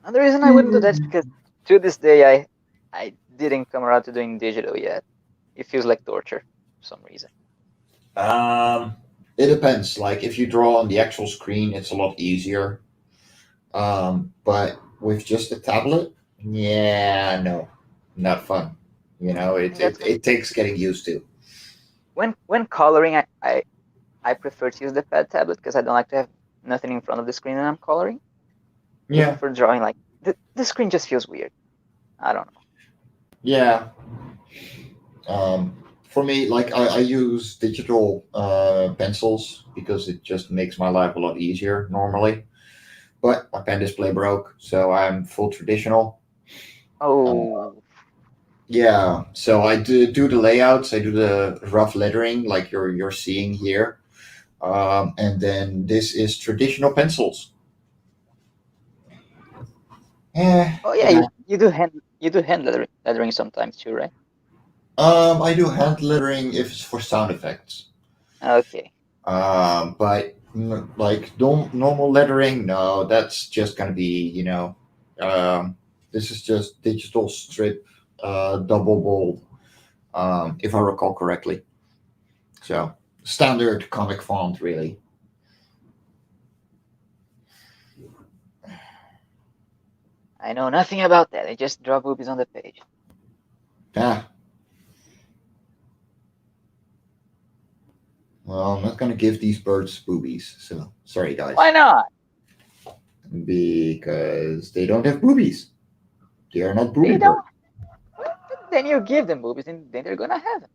Another reason I wouldn't do that is because to this day I didn't come around to doing digital yet. It feels like torture for some reason. Um, it depends. Like if you draw on the actual screen, it's a lot easier. But with just a tablet, yeah, no, not fun. I it, think that's it, it takes getting used to. when coloring. I prefer to use the pad tablet because I don't like to have nothing in front of the screen when I'm coloring. Even Yeah, for drawing, like the screen just feels weird. I don't know. yeah. Um, for me, like I use digital pencils because it just makes my life a lot easier normally. But my pen display broke, so I'm full traditional. Um, Oh, yeah, so I do the layouts. I do the rough lettering, like you're seeing here, and then this is traditional pencils. Eh, oh yeah, yeah. you do hand lettering sometimes too, right? I do hand lettering if it's for sound effects. Okay. But like normal lettering, no, that's just gonna be um, this is just digital strip, double bold, if I recall correctly. So standard comic font, really. I know nothing about that. I just draw boobies on the page. Ah, well, I'm not gonna give these birds boobies. So sorry, Why guys, not? because they don't have boobies. They are not booby They birds. don't. Then you give them boobies, and then they're gonna have them.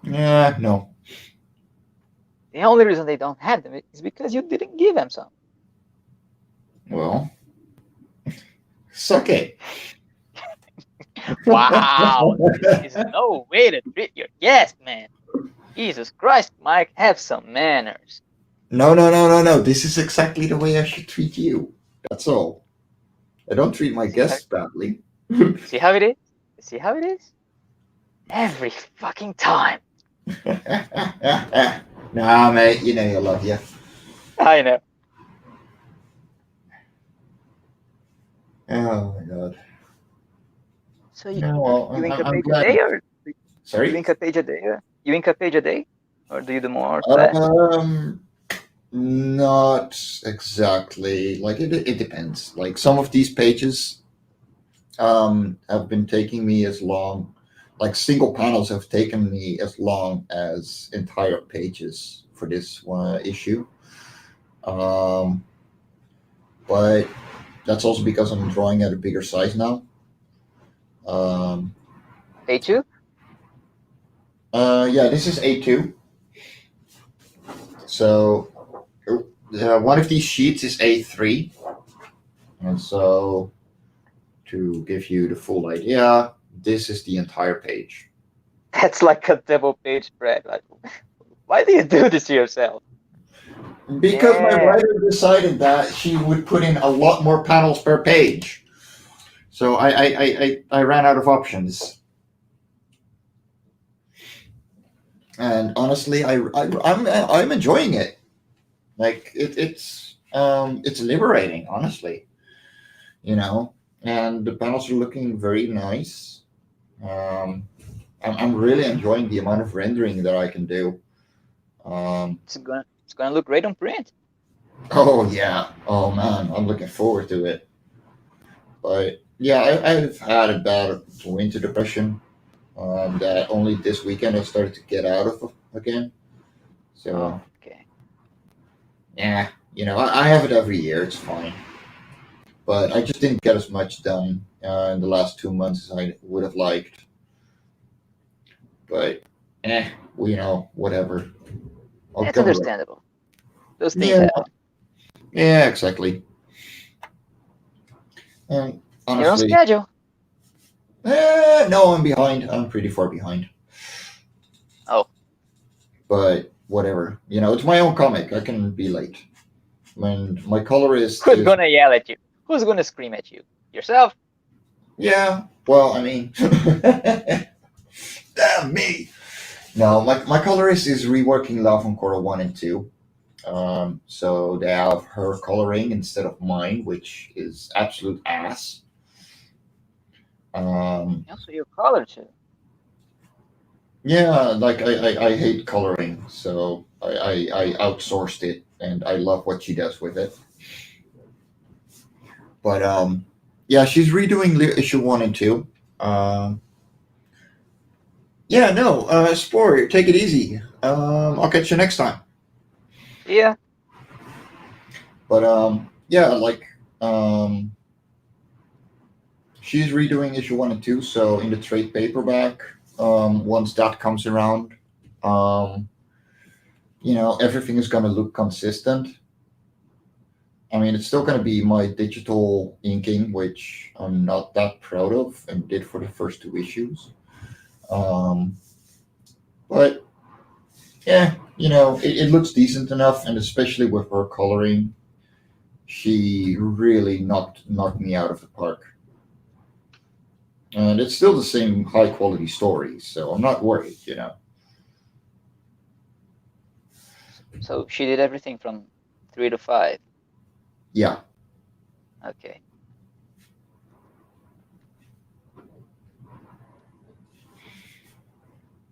Yeah, no. The only reason they don't have them is because you didn't give them some. Well, suck it. Wow, this is no way to treat your guest, man. Jesus Christ, Mike, have some manners. No, no, no, no, no. This is exactly the way I should treat you. That's all. I don't treat my See how guests badly. see how it is? See how it is? Every fucking time. Nah, mate, you know I love you. I know. Oh my god. So Yeah, well, you ink a I'm page a glad. day, or you Sorry. ink a page a day? You ink a page a day, or do you do more to that? Um, Not exactly. Like it depends. Like some of these pages have been taking me as long. Like single panels have taken me as long as entire pages for this one issue. Um, but that's also because I'm drawing at a bigger size now. Um, A2? yeah, this is A2. So one of these sheets is A3. And so to give you the full idea, this is the entire page. That's like a double page spread. Like, why do you do this to yourself? Because my Yeah. writer decided that she would put in a lot more panels per page. So I ran out of options. And honestly, I'm enjoying it. Like it's liberating, honestly. You know, and the panels are looking very nice. Um, I'm really enjoying the amount of rendering that I can do. Um, It's gonna look great on print. oh yeah, oh man, I'm looking forward to it. But yeah, I've had a bad winter depression that only this weekend I started to get out of again. So Oh, okay. yeah, I have it every year. It's fine, but I just didn't get as much done in the last 2 months as I would have liked. But well, whatever. I'll It's cover it. understandable. Those things Yeah, happen. yeah, exactly. And And you're on honestly, schedule. no, I'm behind. I'm pretty far behind. Oh, But whatever. It's my own comic. I can be late. When my colorist who's is, gonna yell at you? Who's gonna scream at you? Yourself? yeah, well, I mean, damn me. No, my colorist is reworking Life On Cora 1 and 2. So they have her coloring instead of mine, which is absolute ass. Um, Also, your color too. yeah, like I hate coloring, so I outsourced it, and I love what she does with it. But yeah, she's redoing issue 1 and 2. Um, yeah, no, Spore, take it easy. I'll catch you next time. Yeah. But yeah, like she's redoing issue 1 and 2. So in the trade paperback, once that comes around, um, everything is gonna look consistent. I mean, it's still gonna be my digital inking, which I'm not that proud of, and did for the first 2 issues. Um, but yeah, it looks decent enough, and especially with her coloring, she really knocked me out of the park. And it's still the same high quality story, so I'm not worried. So she did everything from 3 to 5. Yeah, Okay.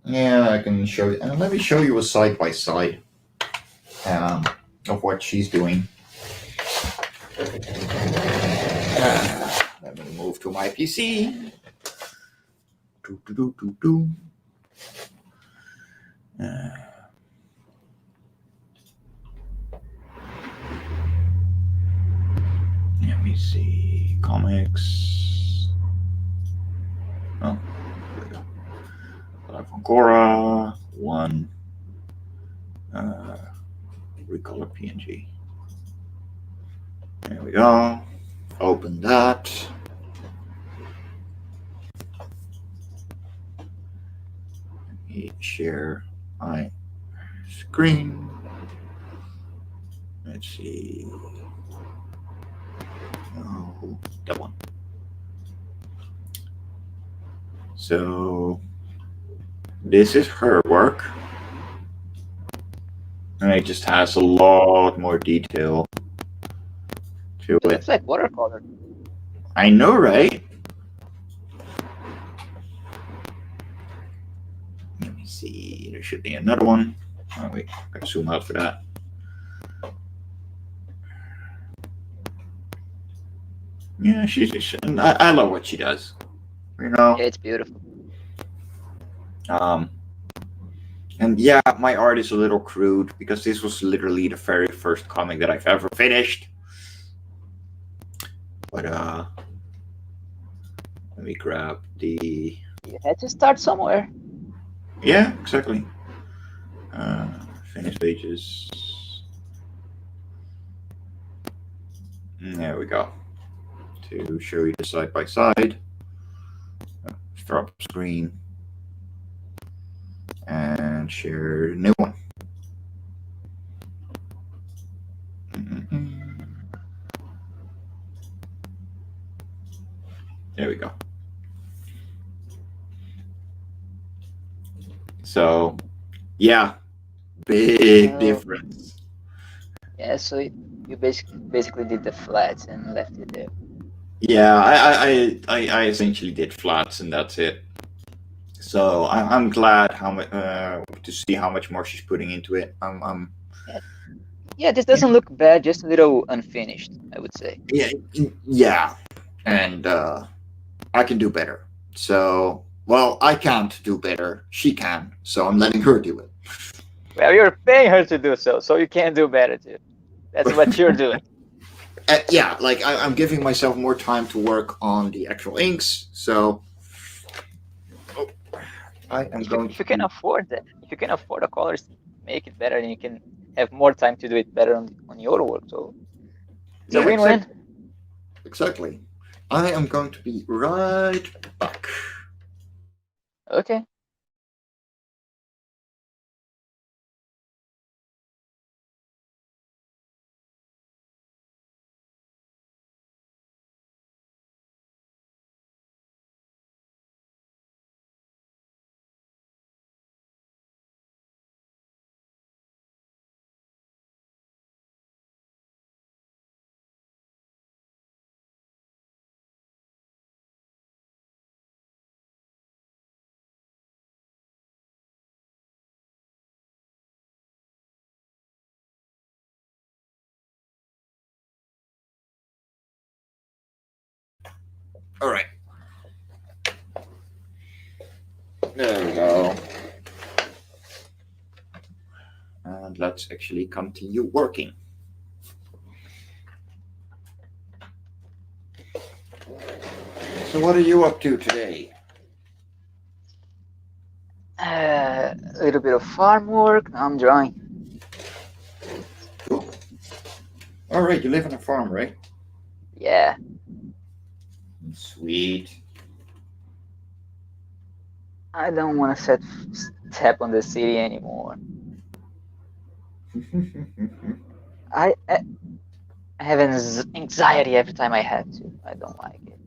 yeah, I can show you, and let me show you a side by side of what she's doing. Let me move to my PC. Do, do, do, do, do. Let me see. Comics. Oh, Life on Cora. One. Uh, Recolor PNG. There we go. Open that. Let me share my screen. Let's see. Oh, that one. So this is her work, and it just has a lot more detail to It it. looks like watercolor. I know, right? Let me see. There should be another one. Oh wait, I gotta zoom out for that. Yeah, I love what she does. You know. Yeah, it's beautiful. Um, and yeah, my art is a little crude because this was literally the very first comic that I've ever finished. But let me grab the. You had to start somewhere. Yeah, exactly. Uh, Finish pages. There we go. To show you the side by side. Throw up screen and share new one. There we go. So, yeah, big difference. Yeah, so you basically did the flats and left it there. Yeah, I essentially did flats and that's it. So I'm glad to see how much more she's putting into it. Yeah, yeah, this doesn't look bad, just a little unfinished, I would say. Yeah, and I can do better. So, well, I can't do better. She can. So I'm letting her do it. Well, you're paying her to do so, so you can do better too. That's what you're doing. Yeah, like I'm giving myself more time to work on the actual inks. So I am going If you can afford that, if you can afford the colors, make it better, and you can have more time to do it better on your work. So it's a Yeah, win-win. exactly. I am going to be right back. Okay. All right. There we go. And let's actually continue working. So what are you up to today? A little bit of farm work. Now I'm drawing. Cool. All right, you live on a farm, right? Yeah. Sweet. I don't want to step on the city anymore. I have anxiety every time I have to. I don't like it.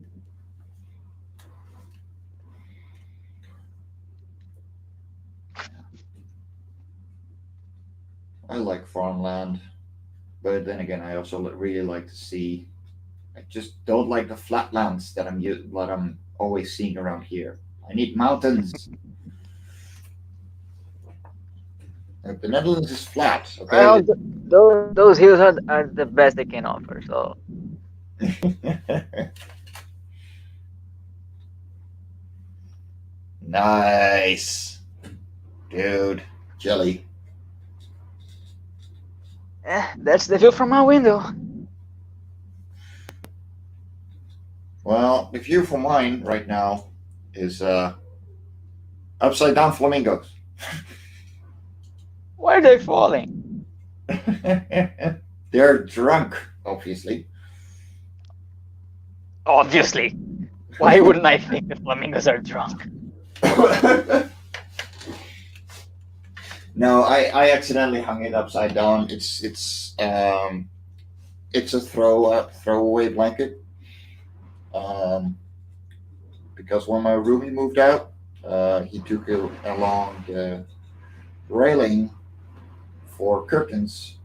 I like farmland, but then again, I also really like to see. I just don't like the flatlands what I'm always seeing around here. I need mountains. The Netherlands is flat, Well, okay? those hills are the best they can offer. So Nice, dude. Jelly. that's the view from my window. Well, the view from mine right now is upside down flamingos. Why are they falling? They're drunk, obviously. Obviously. Why wouldn't I think the flamingos are drunk? No, I accidentally hung it upside down. It's a throwaway blanket. Um, because when my roomie moved out, he took it along the railing for curtains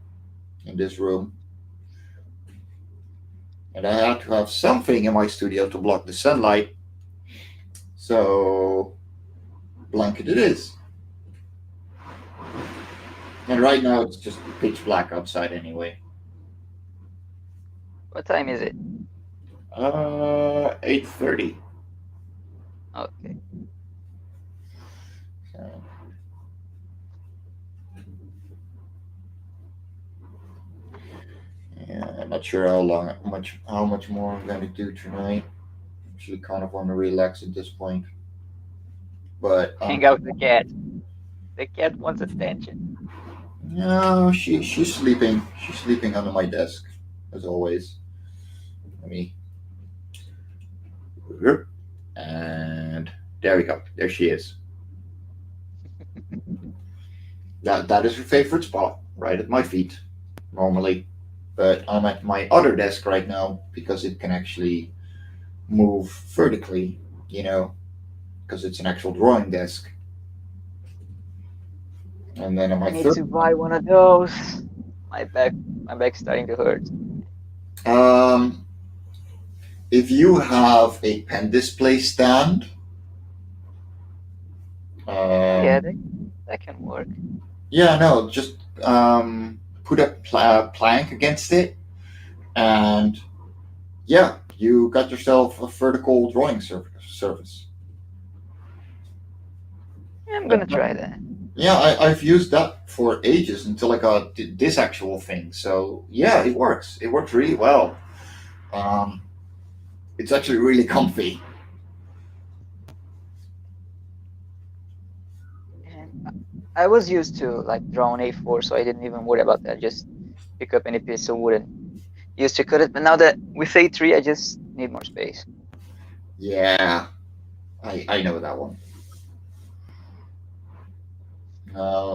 in this room, and I had to have something in my studio to block the sunlight. So blanket it is. And right now it's just pitch black outside anyway. What time is it? 8:30. Okay. So, yeah, I'm not sure how much more I'm gonna do tonight. Actually, kind of want to relax at this point. But Hang out with the cat. The cat wants attention. no, she's sleeping. She's sleeping under my desk, as always. Let me. And there we go. There she is. That is her favorite spot, right at my feet, normally. But I'm at my other desk right now because it can actually move vertically, you know, because it's an actual drawing desk. And then on I my need third to buy one, one of those. My back, my back's starting to hurt. um, if you have a pen display stand, Yeah, um, that can work. yeah, no, just put a plank against it, and yeah, you got yourself a vertical drawing surface. Yeah, I'm gonna try that. Yeah, I've used that for ages until I got this actual thing. So yeah, it works. It works really well. Um, it's actually really comfy. And I was used to like draw on A4, so I didn't even worry about that. Just pick up any piece of wood and used to cut it. But now that with A3, I just need more space. Yeah, I know that one.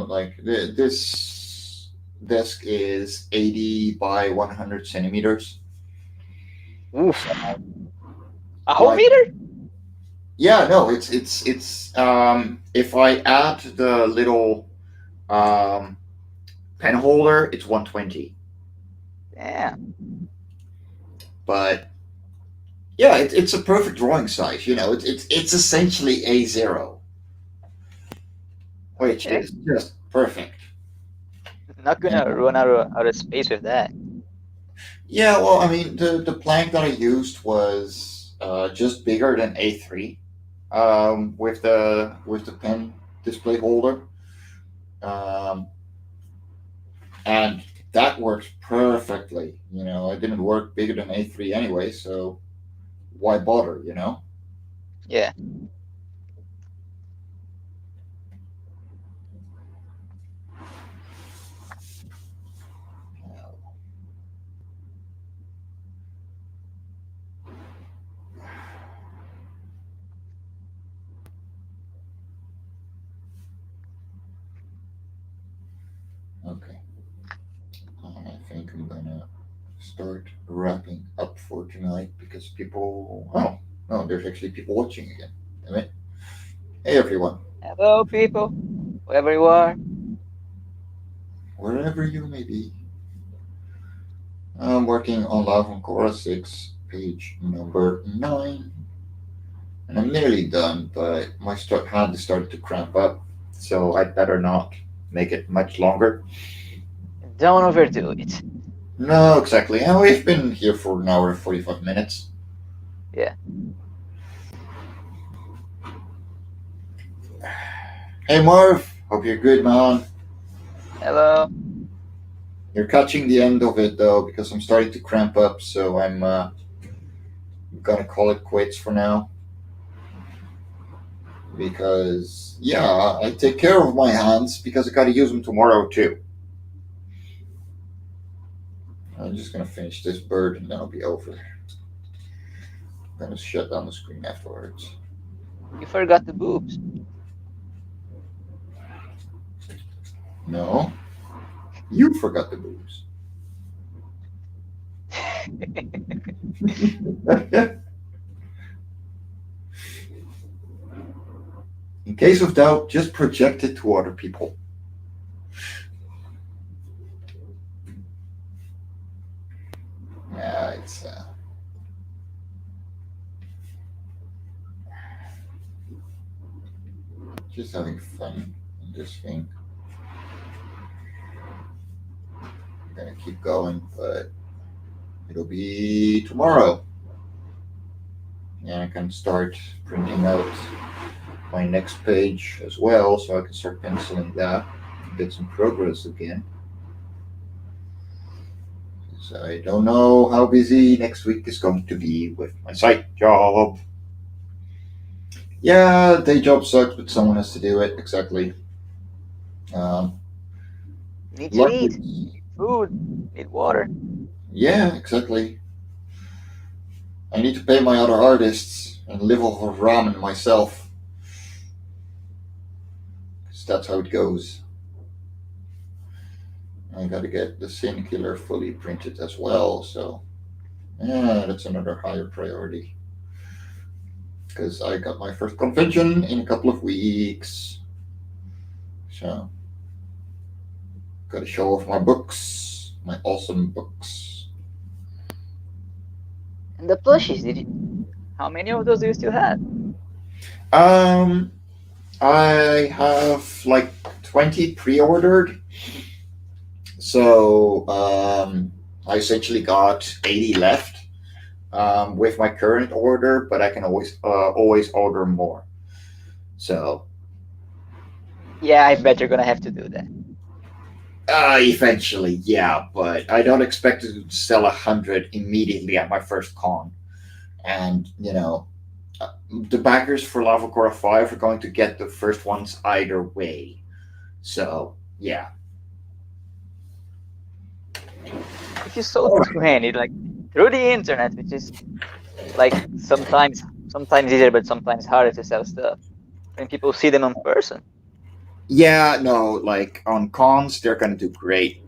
Like this desk is 80 by 100 centimeters. So Oof, a whole like meter? yeah, no, it's if I add the little um pen holder, it's 120. Damn. But yeah, it's a perfect drawing size. You know, it's essentially A0, which Okay. is just perfect. Not You gonna know? run out of space with that. Yeah, well, I mean, the plank that I used was just bigger than A3, with the pen display holder, um, and that works perfectly. You know, it didn't work bigger than A3 anyway, so why bother? You know. Yeah. Okay, I think I'm gonna start wrapping up for tonight because people. Oh, no, there's actually people watching again. Damn it. Hey, everyone, Hello, people, wherever you are. wherever you may be. I'm working on Life On Cora 6, page number 9, and I'm nearly done, but my hand is starting to cramp up, so I'd better not make it much longer. Don't overdo it. No, exactly. And we've been here for an hour and 45 minutes. Yeah. Hey, Marv, hope you're good, man. Hello. You're catching the end of it, though, because I'm starting to cramp up, so I'm gonna call it quits for now. Because, yeah, I take care of my hands because I gotta use them tomorrow, too. I'm just gonna finish this bird and then I'll be over. I'm gonna shut down the screen afterwards. You forgot the boobs. No, you forgot the booze. In case of doubt, just project it to other people. Yeah, it's just having fun in this thing. I'm gonna keep going, but it'll be tomorrow. And I can start printing out my next page as well, so I can start penciling that and get some progress again. So I don't know how busy next week is going to be with my site job. Yeah, day job sucks, but someone has to do it. Exactly. Um, You need to luckily, eat, need food, need water. yeah, exactly. I need to pay my other artists and live off of ramen myself. Because that's how it goes. I gotta get the Sin Killer fully printed as well, so yeah, that's another higher priority. Because I got my first convention in a couple of weeks. So, gotta show off my books, my awesome books. And the plushies, did you? How many of those do you still have? Um, I have like 20 pre ordered. So, I essentially got 80 left with my current order, but I can always order more. So, Yeah, I bet you're gonna have to do that. eventually, yeah, but I don't expect to sell 100 immediately at my first con. And, uh, the backers for Lava Cora 5 are going to get the first ones either way. So, yeah. If you sold two-handed, like through the internet, which is like sometimes easier, but sometimes harder to sell stuff when people see them in person. Yeah, no, like on cons, they're going to do great.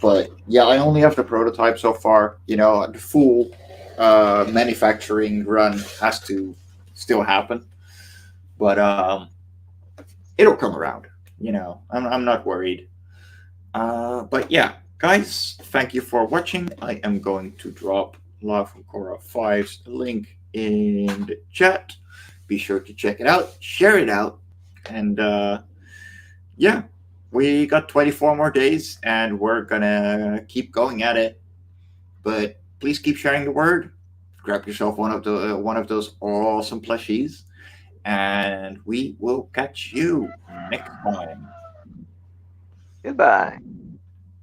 But yeah, I only have the prototype so far. The full manufacturing run has to still happen. But it'll come around. I'm not worried. But yeah, guys, thank you for watching. I am going to drop Life on Cora 5's link in the chat. Be sure to check it out, share it out, and yeah, we got 24 more days, and we're gonna keep going at it. But please keep sharing the word. Grab yourself one of those awesome plushies, and we will catch you next time. Goodbye.